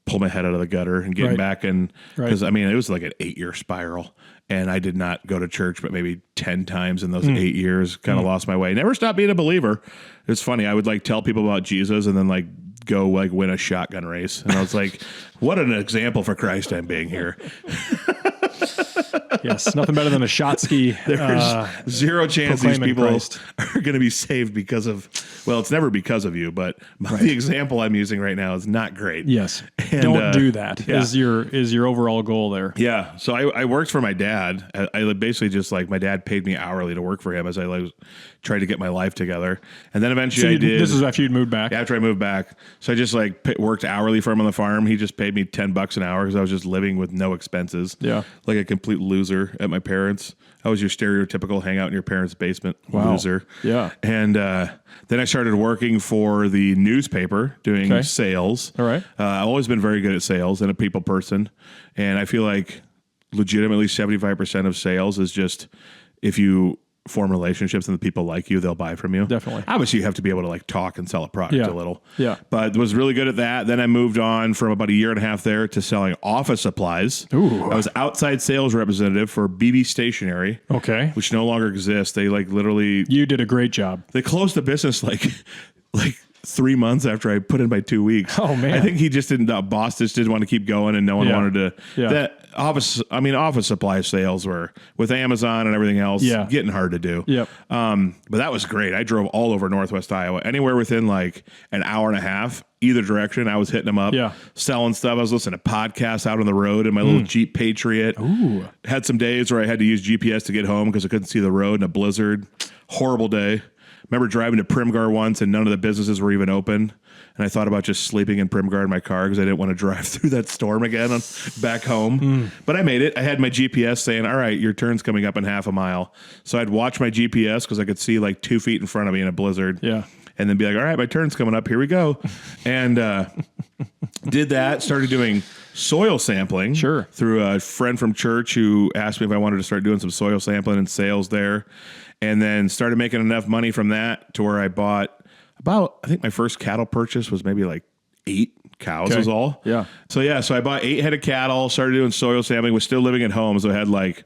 pull my head out of the gutter and getting back. And because I mean, it was like an 8-year spiral, and I did not go to church but maybe 10 times in those 8 years. Kind of lost my way. Never stopped being a believer. It's funny. I would like tell people about Jesus and then like go like win a shotgun race. And I was like, what an example for Christ I'm being here. Yes, nothing better than a shot ski. There's zero chance these people are going to be saved because of, well, it's never because of you, but the example I'm using right now is not great. Yes. And, don't do that is your overall goal there. Yeah. So I worked for my dad. I basically just like, my dad paid me hourly to work for him as I like tried to get my life together. And then eventually I did. This is after you'd moved back? After I moved back. So I just like worked hourly for him on the farm. He just paid me $10 an hour because I was just living with no expenses. Yeah. Like a complete loser at my parents'. I was your stereotypical hang out in your parents' basement loser. Yeah. And then I started working for the newspaper doing sales. All right. I've always been very good at sales and a people person. And I feel like legitimately 75% of sales is just if you form relationships and the people like you, they'll buy from you. Definitely. Obviously, you have to be able to like talk and sell a product a little. Yeah. But was really good at that. Then I moved on from about a year and a half there to selling office supplies. Ooh. I was outside sales representative for BB Stationery. Okay. Which no longer exists. They like literally. You did a great job. They closed the business like 3 months after I put in my 2 weeks. Oh man. I think he just didn't, the boss just didn't want to keep going and no one wanted to. Yeah. That office supply sales were with Amazon and everything else getting hard to do. Yep. But that was great. I drove all over Northwest Iowa, anywhere within like an hour and a half, either direction. I was hitting them up, selling stuff. I was listening to podcasts out on the road in my little Jeep Patriot. Ooh. Had some days where I had to use GPS to get home because I couldn't see the road in a blizzard. Horrible day. Remember driving to Primgar once and none of the businesses were even open. And I thought about just sleeping in Primgar in my car because I didn't want to drive through that storm again back home. But I made it. I had my GPS saying, all right, your turn's coming up in half a mile. So I'd watch my GPS because I could see like 2 feet in front of me in a blizzard. Yeah. And then be like, all right, my turn's coming up. Here we go. And did that. Started doing soil sampling. Sure. Through a friend from church who asked me if I wanted to start doing some soil sampling and sales there. And then started making enough money from that to where I bought I think my first cattle purchase was maybe like 8 cows was all. Yeah. So I bought 8 head of cattle, started doing soil sampling, was still living at home. So I had like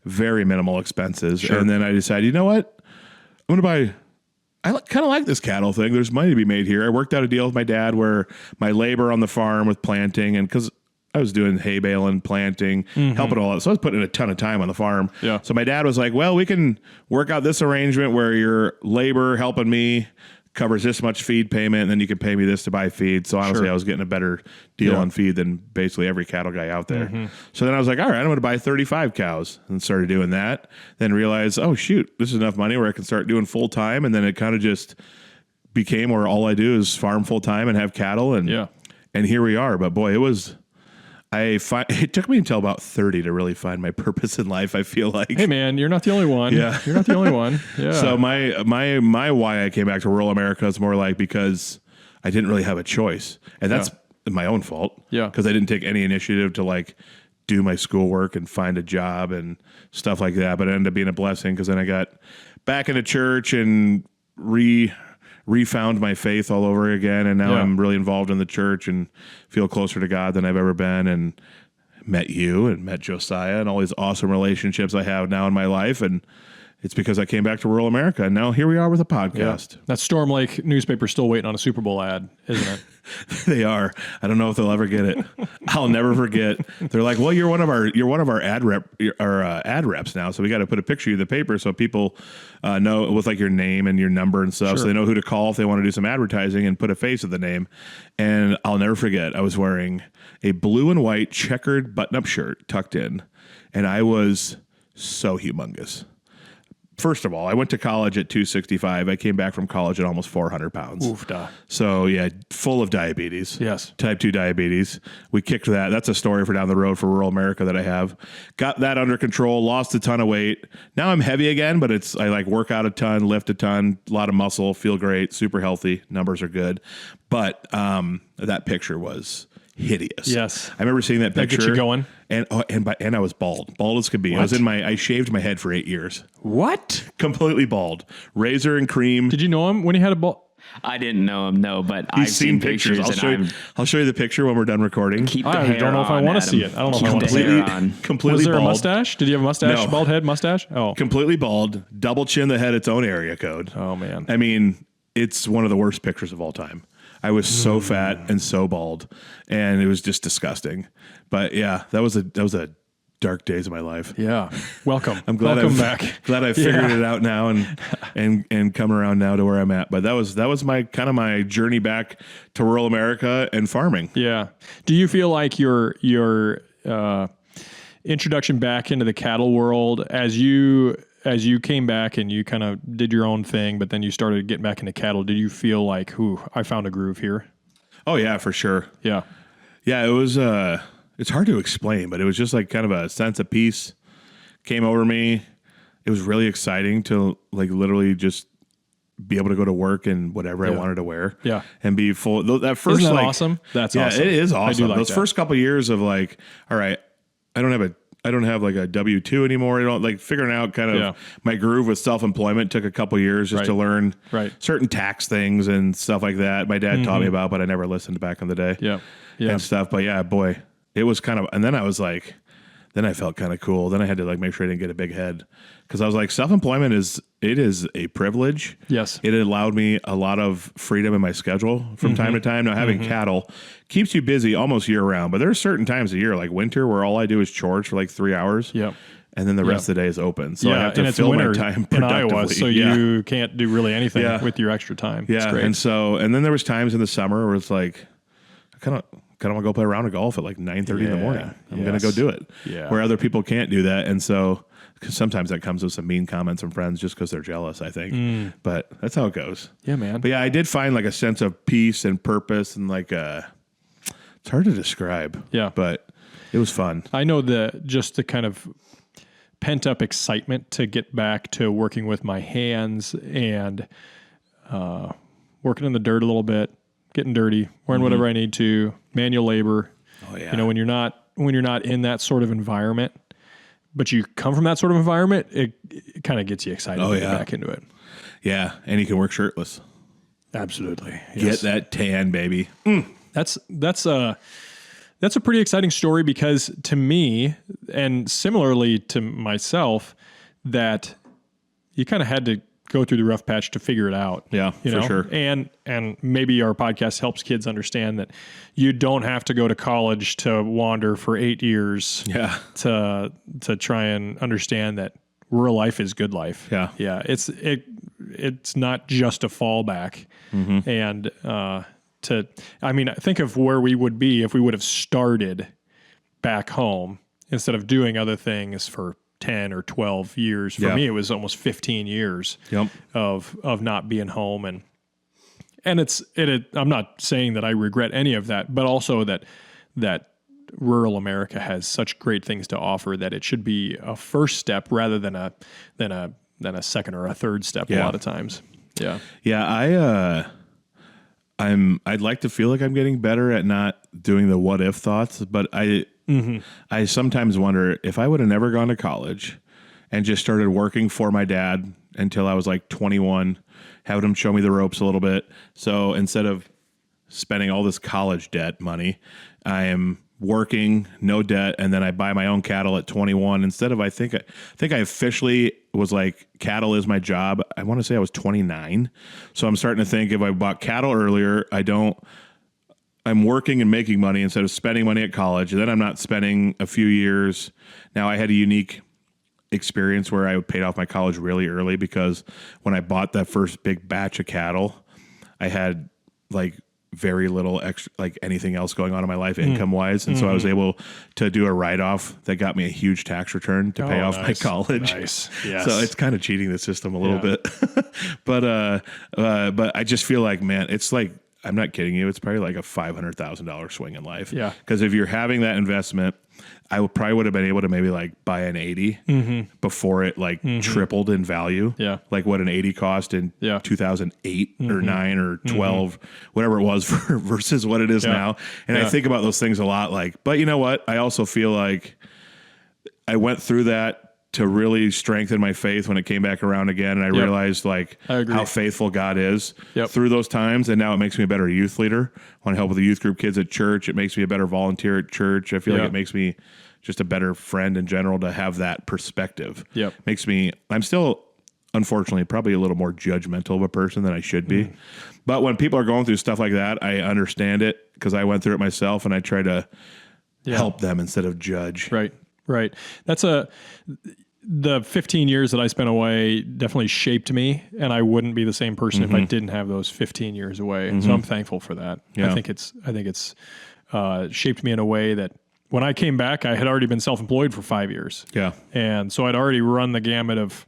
very minimal expenses. Sure. And then I decided, you know what? I'm going to buy, I kind of like this cattle thing. There's money to be made here. I worked out a deal with my dad where my labor on the farm with planting, and because I was doing hay baling, planting, helping all that. So I was putting in a ton of time on the farm. Yeah. So my dad was like, well, we can work out this arrangement where your labor helping me covers this much feed payment, and then you can pay me this to buy feed. So honestly, I was getting a better deal on feed than basically every cattle guy out there. So then I was like, all right, I'm going to buy 35 cows, and started doing that. Then realized, oh shoot, this is enough money where I can start doing full time. And then it kind of just became where all I do is farm full time and have cattle. And here we are. But boy, it took me until about 30 to really find my purpose in life. I feel like, hey man, you're not the only one. Yeah. You're not the only one. Yeah. So my why I came back to rural America is more like because I didn't really have a choice. And that's my own fault. Yeah. Because I didn't take any initiative to like do my schoolwork and find a job and stuff like that. But it ended up being a blessing because then I got back into church and refound my faith all over again. And now I'm really involved in the church and feel closer to God than I've ever been. And met you and met Josiah and all these awesome relationships I have now in my life. And it's because I came back to rural America. And now here we are with a podcast. Yeah. That Storm Lake newspaper's still waiting on a Super Bowl ad, isn't it? They are. I don't know if they'll ever get it. I'll never forget. They're like, well, you're one of our ad reps now. So we got to put a picture of you in the paper so people know with like your name and your number and stuff. Sure. So they know who to call if they want to do some advertising and put a face with the name. And I'll never forget. I was wearing a blue and white checkered button-up shirt tucked in. And I was so humongous. First of all, I went to college at 265. I came back from college at almost 400 pounds. Oof, duh. So, yeah, full of diabetes. Yes. Type 2 diabetes. We kicked that. That's a story for down the road for rural America that I have. Got that under control, lost a ton of weight. Now I'm heavy again, but I like work out a ton, lift a ton, a lot of muscle, feel great, super healthy. Numbers are good. But that picture was hideous. Yes. I remember seeing that picture. That gets you going? And I was bald as could be. What? I shaved my head for 8 years. What? Completely bald. Razor and cream. Did you know him when he had a ball? I didn't know him, no, but I've seen pictures. I'll show you the picture when we're done recording. Keep the I hair don't know if I on, want to see Adam. it. I don't know Keep if I want to the see hair it. on. Completely Was there bald. a mustache? Did you have a mustache? No. Bald head mustache? Oh. Completely bald. Double chin that had its own area code. Oh, man. I mean, it's one of the worst pictures of all time. I was so fat and so bald, and it was just disgusting. But yeah, that was a dark days of my life. Yeah. Welcome. I'm glad Welcome I've back. glad I figured it out now and come around now to where I'm at. But that was my kind of my journey back to rural America and farming. Yeah. Do you feel like your introduction back into the cattle world as you came back and you kind of did your own thing, but then you started getting back into cattle, did you feel like, I found a groove here? Oh yeah, for sure. Yeah. Yeah, it was it's hard to explain, but it was just like kind of a sense of peace came over me. It was really exciting to like literally just be able to go to work in whatever I wanted to wear. Yeah. And be full. That first, Isn't that like, awesome? That's yeah, awesome. it is awesome. I do like Those that. first couple of years of like, all right, I don't have like a W-2 anymore. I don't like figuring out kind of my groove with self-employment took a couple of years just to learn certain tax things and stuff like that. My dad taught me about, but I never listened back in the day. Yeah. Yeah. And stuff. But yeah, boy, it was kind of, and then I was like, then I felt kind of cool. Then I had to like make sure I didn't get a big head because I was like, self-employment is a privilege. Yes. It allowed me a lot of freedom in my schedule from time to time. Now having cattle keeps you busy almost year round, but there are certain times of year like winter where all I do is chores for like 3 hours. Yep. And then the rest of the day is open. So I have to and it's fill winter my time in productively. Iowa, so you can't do really anything with your extra time. Yeah. It's great. And then there was times in the summer where it's like, I kind of want to go play a round of golf at like 9:30 in the morning. I'm going to go do it. Yeah. Where other people can't do that. And so, cause sometimes that comes with some mean comments from friends just because they're jealous, I think. But that's how it goes. Yeah, man. But yeah, I did find like a sense of peace and purpose and like it's hard to describe. Yeah. But it was fun. I know just the kind of pent up excitement to get back to working with my hands and working in the dirt a little bit, getting dirty, wearing whatever I need to, manual labor. Oh yeah. You know, when you're not in that sort of environment, but you come from that sort of environment, it kind of gets you excited to get back into it. Yeah. And you can work shirtless. Absolutely. Get that tan, baby. That's a pretty exciting story because to me, and similarly to myself, that you kind of had to go through the rough patch to figure it out. Yeah, for sure. And maybe our podcast helps kids understand that you don't have to go to college to wander for 8 years. Yeah. To try and understand that rural life is good life. Yeah. Yeah. It's not just a fallback. And think of where we would be if we would have started back home instead of doing other things for 10 or 12 years. For me, it was almost 15 years of not being home. And I'm not saying that I regret any of that, but also that rural America has such great things to offer that it should be a first step rather than a second or a third step a lot of times. Yeah. Yeah. I'd like to feel like I'm getting better at not doing the what if thoughts, but I sometimes wonder if I would have never gone to college and just started working for my dad until I was like 21, having him show me the ropes a little bit. So instead of spending all this college debt money, I am working, no debt, and then I buy my own cattle at 21 instead of I think I officially was like cattle is my job. I want to say I was 29. So I'm starting to think if I bought cattle earlier, I'm working and making money instead of spending money at college. And then I'm not spending a few years. Now I had a unique experience where I paid off my college really early because when I bought that first big batch of cattle, I had like very little extra, like anything else going on in my life income wise. And so I was able to do a write-off that got me a huge tax return to pay off my college. Nice. Yes. So it's kind of cheating the system a little bit, but I just feel like, man, it's like, I'm not kidding you. It's probably like a $500,000 swing in life. Yeah. Because if you're having that investment, I probably would have been able to maybe like buy an 80 before it like tripled in value. Yeah. Like what an 80 cost in 2008 or 9 or 12, whatever it was versus what it is now. And I think about those things a lot. Like, but you know what? I also feel like I went through that to really strengthen my faith when it came back around again. And I realized like how faithful God is through those times. And now it makes me a better youth leader. I want to help with the youth group kids at church. It makes me a better volunteer at church. I feel like it makes me just a better friend in general to have that perspective. I'm still, unfortunately, probably a little more judgmental of a person than I should be. But when people are going through stuff like that, I understand it because I went through it myself and I try to help them instead of judge. Right. That's the 15 years that I spent away definitely shaped me, and I wouldn't be the same person if I didn't have those 15 years away. And so I'm thankful for that. I think it's shaped me in a way that when I came back, I had already been self-employed for 5 year and so I'd already run the gamut of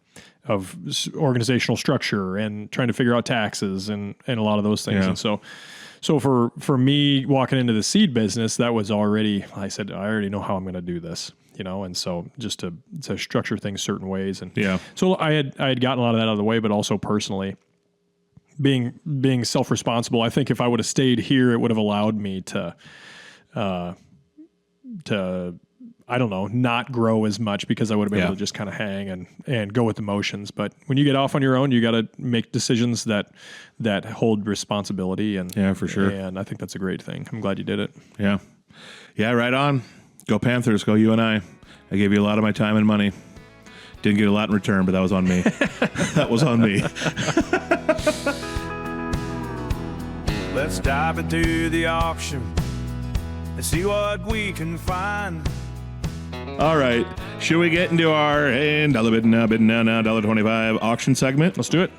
organizational structure and trying to figure out taxes and a lot of those things. And so for me walking into the seed business, that was already, I said, I already know how I'm going to do this. And so just to structure things certain ways. And so I had gotten a lot of that out of the way, but also personally being self-responsible. I think if I would have stayed here, it would have allowed me to, I don't know, not grow as much because I would have been able to just kind of hang and go with the motions. But when you get off on your own, you got to make decisions that hold responsibility. And for sure. And I think that's a great thing. I'm glad you did it. Yeah. Right on. Go Panthers, go you and I gave you a lot of my time and money. Didn't get a lot in return, but that was on me. That was on me. Let's dive into the auction and see what we can find. All right. Should we get into our bidding now, $1.25 auction segment? Let's do it.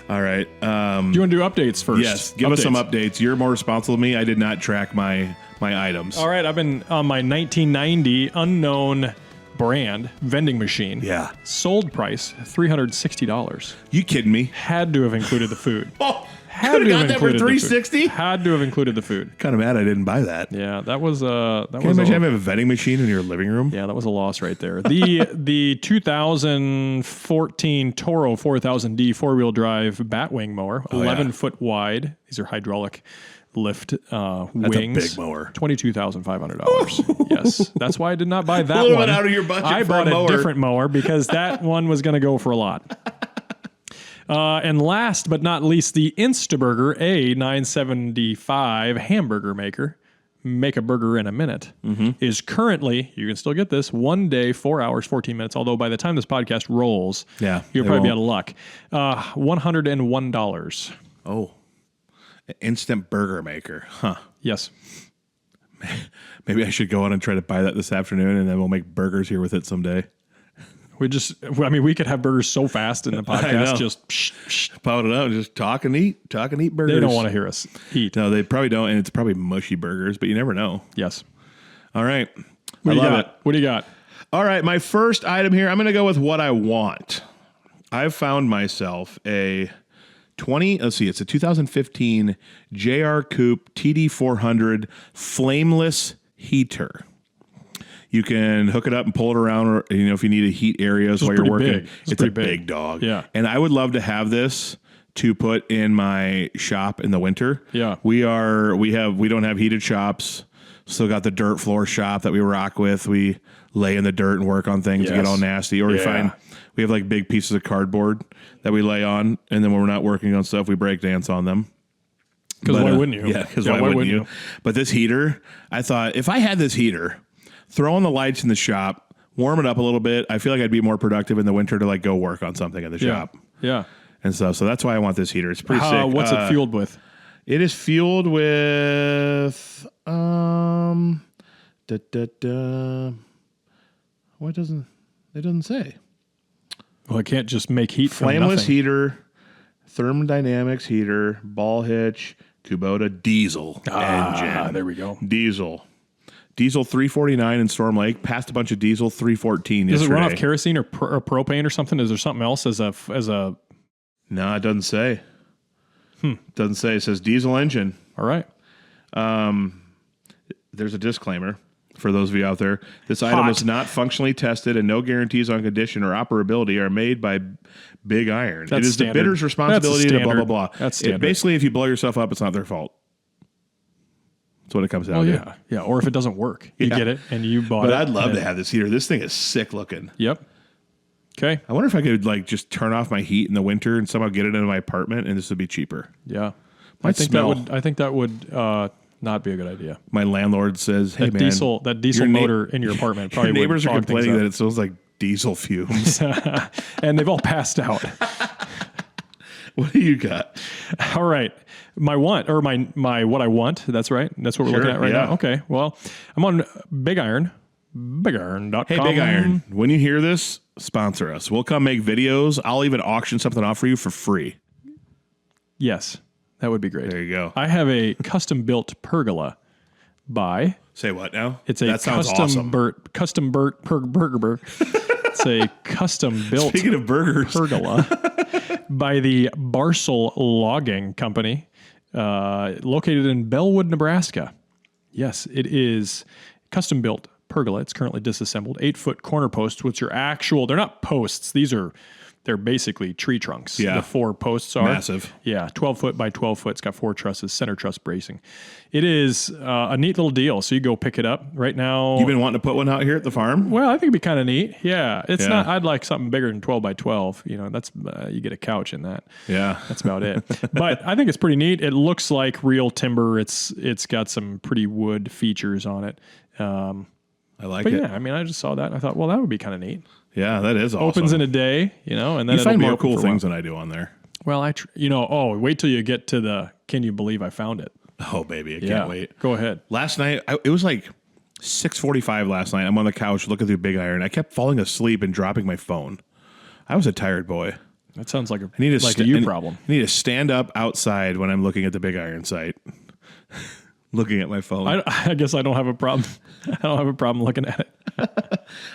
All right. Do you want to do updates first? Yes. Give us some updates. You're more responsible than me. I did not track my items. All right. I've been on my 1990 unknown brand vending machine. Yeah. Sold price $360. You kidding me? Had to have included the food. Had to have included that for $360. Had to have included the food. Kind of mad I didn't buy that. Yeah, that was Can you imagine having a vending machine in your living room? Yeah, that was a loss right there. The 2014 Toro 4000D 4-wheel drive batwing mower, 11 foot wide. These are hydraulic lift wings. That's a big mower. $22,500. Yes, that's why I did not buy that a little one. bit out of your budget. I bought a different mower because that one was going to go for a lot. And last but not least, the Instaburger A975 hamburger maker, make a burger in a minute, is currently, you can still get this, 1 day, 4 hours, 14 minutes, although by the time this podcast rolls, you'll probably be out of luck. $101. Oh, an instant burger maker. Huh. Yes. Maybe I should go on and try to buy that this afternoon, and then we'll make burgers here with it someday. We could have burgers so fast in the podcast. Just pout it out, just talk and eat burgers. They don't want to hear us eat. No, they probably don't, and it's probably mushy burgers, but you never know. Yes. All right. What do you got? All right, my first item here, I'm going to go with what I want. I've found myself it's a 2015 JR Coupe TD400 flameless heater. You can hook it up and pull it around, or if you need to heat areas while you're working. Big. It's a big dog. Yeah. And I would love to have this to put in my shop in the winter. Yeah. We don't have heated shops. Still got the dirt floor shop that we rock with. We lay in the dirt and work on things and get all nasty. Or we have like big pieces of cardboard that we lay on, and then when we're not working on stuff, we break dance on them. Because why wouldn't you? Yeah, because why wouldn't you? But this heater, I thought if I had this heater, throw on the lights in the shop, warm it up a little bit, I feel like I'd be more productive in the winter to like go work on something in the shop. Yeah. And stuff. So that's why I want this heater. It's pretty sick. What's it fueled with? It is fueled with What doesn't it doesn't say. Well, it can't just make heat from Flameless nothing. heater, thermodynamics heater, ball hitch, Kubota diesel engine. There we go. Diesel 349 in Storm Lake. Passed a bunch of diesel 314 Does yesterday. it run off kerosene or propane or something? Is there something else as a? No, it doesn't say. Doesn't say. It says diesel engine. All right. There's a disclaimer for those of you out there. This item was not functionally tested, and no guarantees on condition or operability are made by Big Iron. That's it is standard. the bidder's responsibility to blah, blah, blah. That's standard. Basically, if you blow yourself up, it's not their fault. That's what it comes down to. Yeah. Or if it doesn't work, you get it and you bought it. But I'd love to have this heater. This thing is sick looking. Yep. Okay. I wonder if I could like just turn off my heat in the winter and somehow get it into my apartment, and this would be cheaper. Yeah. Might smell. I think that would not be a good idea. My landlord says, "Hey, man, that diesel motor in your apartment probably your neighbors would are fog things complaining up. that it smells like diesel fumes." And they've all passed out. What do you got? All right. My what I want. That's right. That's what we're looking at right now. Okay. Well, I'm on Big Iron. BigIron.com. Hey, Big Iron, when you hear this, sponsor us. We'll come make videos. I'll even auction something off for you for free. Yes. That would be great. There you go. I have a custom built pergola by. Say what now? It's a that sounds custom awesome. burger. It's a custom built Speaking of burgers, pergola by the Barcel Logging Company, located in Bellwood, Nebraska. Yes, it is custom built pergola. It's currently disassembled. 8-foot corner posts, which are actual. They're not posts. They're basically tree trunks. Yeah. The 4 posts are massive. Yeah, 12 foot by 12 foot. It's got 4 trusses, center truss bracing. It is a neat little deal. So you go pick it up right now. You've been wanting to put one out here at the farm? Well, I think it'd be kind of neat. Yeah, it's not. I'd like something bigger than 12 by 12. You know, that's you get a couch in that. Yeah, that's about it. But I think it's pretty neat. It looks like real timber. It's got some pretty wood features on it. I like it. Yeah, I mean, I just saw that and I thought, well, that would be kind of neat. Yeah, that is awesome. Opens in a day, you know, and then you it'll find be more open cool for things a while. than I do on there. Well, wait till you get to the. Can you believe I found it? Oh, baby, I can't wait. Go ahead. Last night, it was like 6:45 last night. I'm on the couch looking through Big Iron. I kept falling asleep and dropping my phone. I was a tired boy. That sounds like a problem. I need to stand up outside when I'm looking at the Big Iron site. Looking at my phone. I guess I don't have a problem. I don't have a problem looking at it.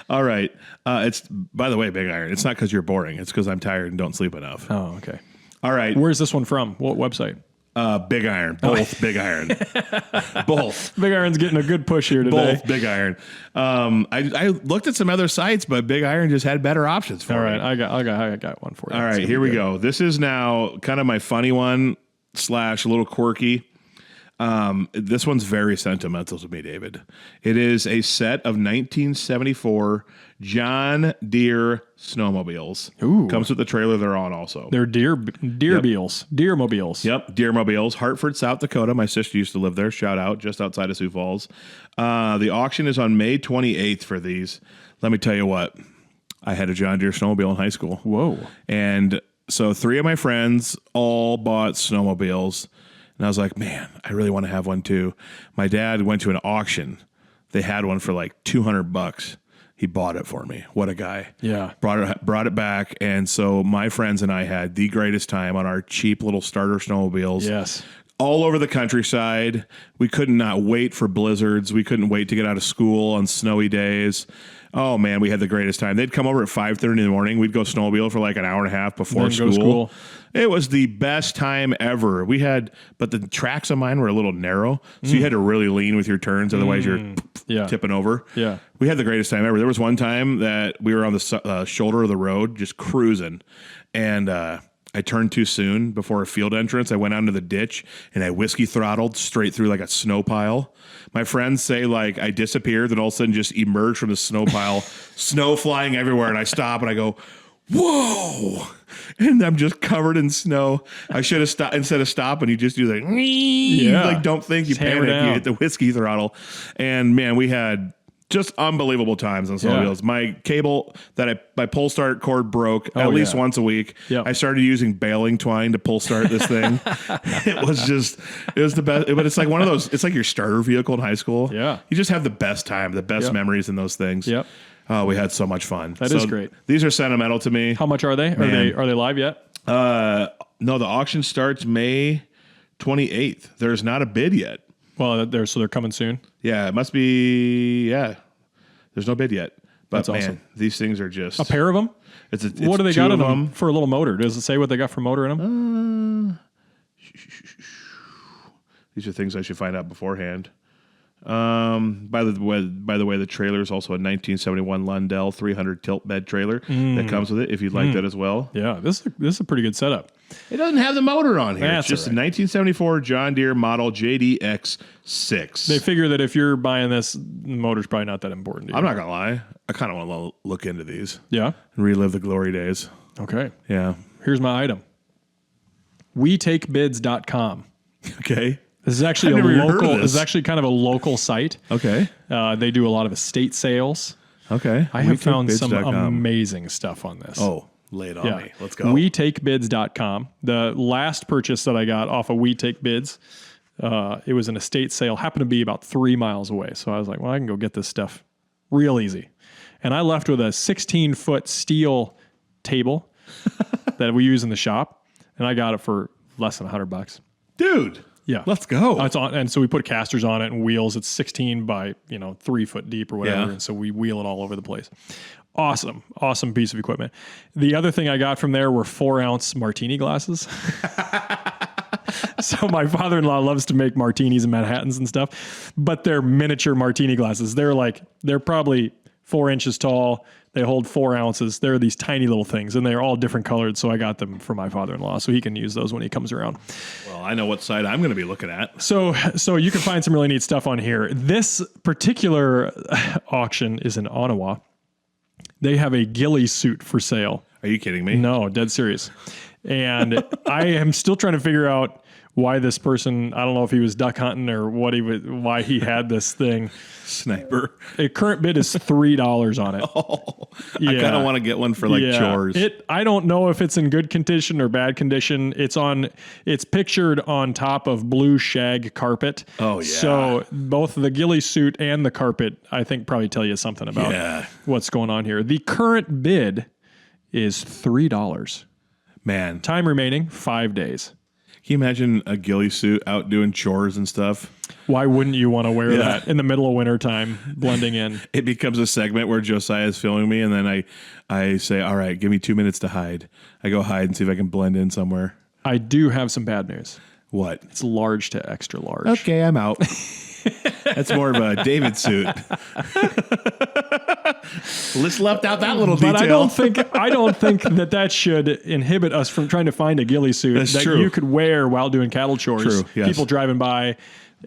All right. It's by the way, Big Iron. It's not because you're boring. It's because I'm tired and don't sleep enough. Oh, okay. All right. Where's this one from? What website? Big Iron. Both Big Iron. Both. Big Iron's getting a good push here today. Both Big Iron. I looked at some other sites, but Big Iron just had better options for me. All right. I got one for you. All right. Here we go. This is now kind of my funny one / a little quirky. This one's very sentimental to me, David. It is a set of 1974 John Deere snowmobiles. Ooh. Comes with the trailer they're on also. They're Deermobiles. Yep, Deermobiles. Hartford, South Dakota. My sister used to live there. Shout out, just outside of Sioux Falls. The auction is on May 28th for these. Let me tell you what. I had a John Deere snowmobile in high school. Whoa. And so 3 of my friends all bought snowmobiles. And I was like, man, I really want to have one too. My dad went to an auction. They had one for like $200. He bought it for me. What a guy. Yeah. Brought it back. And so my friends and I had the greatest time on our cheap little starter snowmobiles. Yes. All over the countryside. We could not wait for blizzards. We couldn't wait to get out of school on snowy days. Oh, man, we had the greatest time. They'd come over at 5:30 in the morning. We'd go snowmobile for like an hour and a half before school. It was the best time ever. But the tracks of mine were a little narrow, so you had to really lean with your turns. Otherwise, you're tipping over. Yeah. We had the greatest time ever. There was one time that we were on the shoulder of the road just cruising, and I I turned too soon before a field entrance. I went out into the ditch and I whiskey throttled straight through like a snow pile. My friends say like I disappeared and all of a sudden just emerged from the snow pile, snow flying everywhere. And I stop and I go, whoa. And I'm just covered in snow. I should have stopped instead of stopping. You just do the like, don't think, you panic, you hit the whiskey throttle. And man, we had just unbelievable times on snowmobiles. My cable my pull start cord broke at least once a week. I started using baling twine to pull start this thing. It was the best, but it's like one of those, it's like your starter vehicle in high school. Yeah. You just have the best time, the best memories in those things. Yep. Oh, we had so much fun. That is great. These are sentimental to me. How much are they? Are they live yet? No, the auction starts May 28th. There's not a bid yet. Well, they're coming soon. Yeah, it must be. Yeah, there's no bid yet. But that's awesome. These things are just a pair of them. It's what do they got in them for a little motor? Does it say what they got for motor in them? These are things I should find out beforehand. By the way, the trailer is also a 1971 Lundell 300 tilt bed trailer that comes with it. If you'd like that as well. Yeah, this is a pretty good setup. It doesn't have the motor on here. That's it's just a 1974 John Deere model JDX6. They figure that if you're buying this, the motor's probably not that important to you. I'm not gonna lie. I kind of want to look into these. Yeah, and relive the glory days. Okay. Yeah. Here's my item. WeTakeBids.com. Okay. This is actually This is actually kind of a local site. Okay. They do a lot of estate sales. Okay. I have found some amazing stuff on this. Oh, lay it on me. Let's go. WeTakeBids.com. The last purchase that I got off of WeTakeBids, it was an estate sale. Happened to be about 3 miles away. So I was like, well, I can go get this stuff real easy. And I left with a 16-foot steel table that we use in the shop. And I got it for less than $100. Dude. Yeah. Let's go. It's on, and so we put casters on it and wheels. It's 16 by 3 foot deep or whatever. Yeah. And so we wheel it all over the place. Awesome piece of equipment. The other thing I got from there were 4-ounce martini glasses. So my father-in-law loves to make martinis and Manhattans and stuff, but they're miniature martini glasses. They're probably 4 inches tall. They hold 4 ounces. They're these tiny little things, and they're all different colored. So I got them for my father-in-law, so he can use those when he comes around. Well, I know what side I'm going to be looking at. So you can find some really neat stuff on here. This particular auction is in Ottawa. They have a ghillie suit for sale. Are you kidding me? No, dead serious. And I am still trying to figure out why this person, I don't know if he was duck hunting or why he had this thing. Sniper. A current bid is $3 on it. Oh, yeah. I kind of want to get one for chores. I don't know if it's in good condition or bad condition. It's pictured on top of blue shag carpet. Oh yeah. So both the ghillie suit and the carpet, I think, probably tell you something about what's going on here. The current bid is $3. Man. Time remaining 5 days. Can you imagine a ghillie suit out doing chores and stuff? Why wouldn't you want to wear that in the middle of wintertime, blending in? It becomes a segment where Josiah is filming me, and then I say, all right, give me 2 minutes to hide. I go hide and see if I can blend in somewhere. I do have some bad news. What? It's large to extra large. Okay, I'm out. That's more of a David suit. Let's left out that little detail. But I don't think that should inhibit us from trying to find a ghillie suit you could wear while doing cattle chores. True, yes. People driving by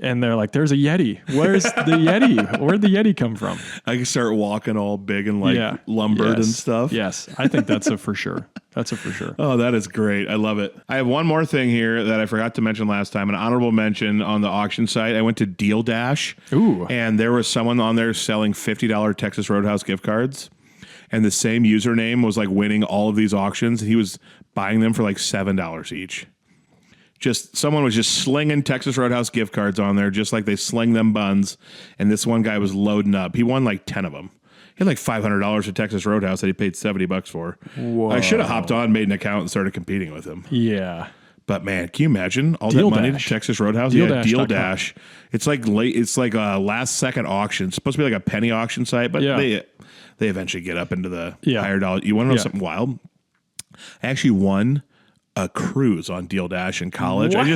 and they're like, there's a Yeti. Where's the Yeti? Where'd the Yeti come from? I can start walking all big and lumbered and stuff. Yes, I think that's a for sure. That's a for sure. Oh, that is great. I love it. I have one more thing here that I forgot to mention last time, an honorable mention on the auction site. I went to Deal Dash. Ooh. And there was someone on there selling $50 Texas Roadhouse gift cards. And the same username was like winning all of these auctions. He was buying them for like $7 each. Someone was just slinging Texas Roadhouse gift cards on there, just like they sling them buns. And this one guy was loading up. He won like 10 of them. He had like $500 at Texas Roadhouse that he paid $70 for. Whoa. I should have hopped on, made an account, and started competing with him. Yeah. But man, can you imagine all that money to Texas Roadhouse? Deal Dash. It's like a last second auction. It's supposed to be like a penny auction site, but they eventually get up into the higher dollar. You want to know something wild? I actually won a cruise on Deal Dash in college. What?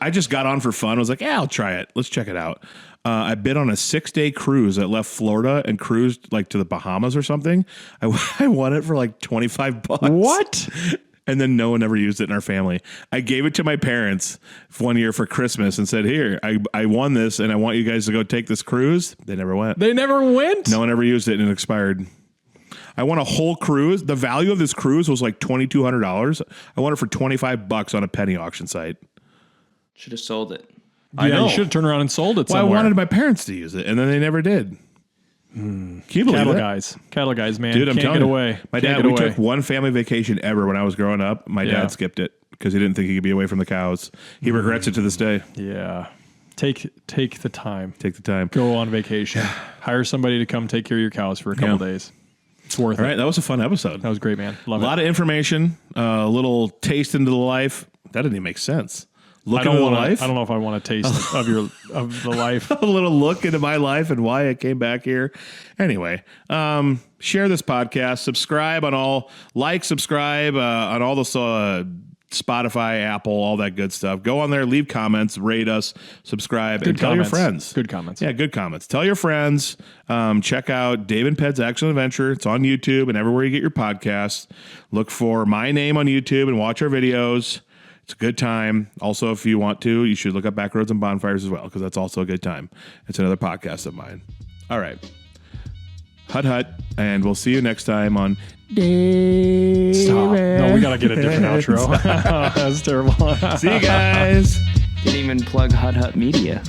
I just got on for fun. I was like, I'll try it. Let's check it out. I bid on a 6-day cruise that left Florida and cruised like to the Bahamas or something. I won it for like $25. What? And then no one ever used it in our family. I gave it to my parents one year for Christmas and said, here, I won this and I want you guys to go take this cruise. They never went. They never went? No one ever used it and it expired. I won a whole cruise. The value of this cruise was like $2,200. I won it for $25 on a penny auction site. Should have sold it. I know. You should have turned around and sold it somewhere. I wanted my parents to use it, and then they never did. Can you believe Cattle guys, man. Dude, I'm Can't telling get you. away. My dad, we took one family vacation ever when I was growing up. My dad skipped it because he didn't think he could be away from the cows. He regrets it to this day. Yeah. Take the time. Take the time. Go on vacation. Hire somebody to come take care of your cows for a couple days. It's worth it. All right, that was a fun episode. That was great, man. Love it. A lot of information, a little taste into the life. That didn't even make sense. Look into the life. I don't know if I want a taste of the life. A little look into my life and why I came back here. Anyway, share this podcast. Subscribe on all. Subscribe on all the Spotify, Apple, all that good stuff. Go on there, leave comments, rate us, subscribe, and tell your friends. Good comments. Yeah, good comments. Tell your friends. Check out Dave and Ped's Excellent Adventure. It's on YouTube and everywhere you get your podcasts. Look for my name on YouTube and watch our videos. It's a good time. Also, if you want to, you should look up Backroads and Bonfires as well, because that's also a good time. It's another podcast of mine. All right. Hut hut, and we'll see you next time on Dave. Stop. No, we got to get a different outro. That's terrible. See you guys. Didn't even plug Hut Hut Media.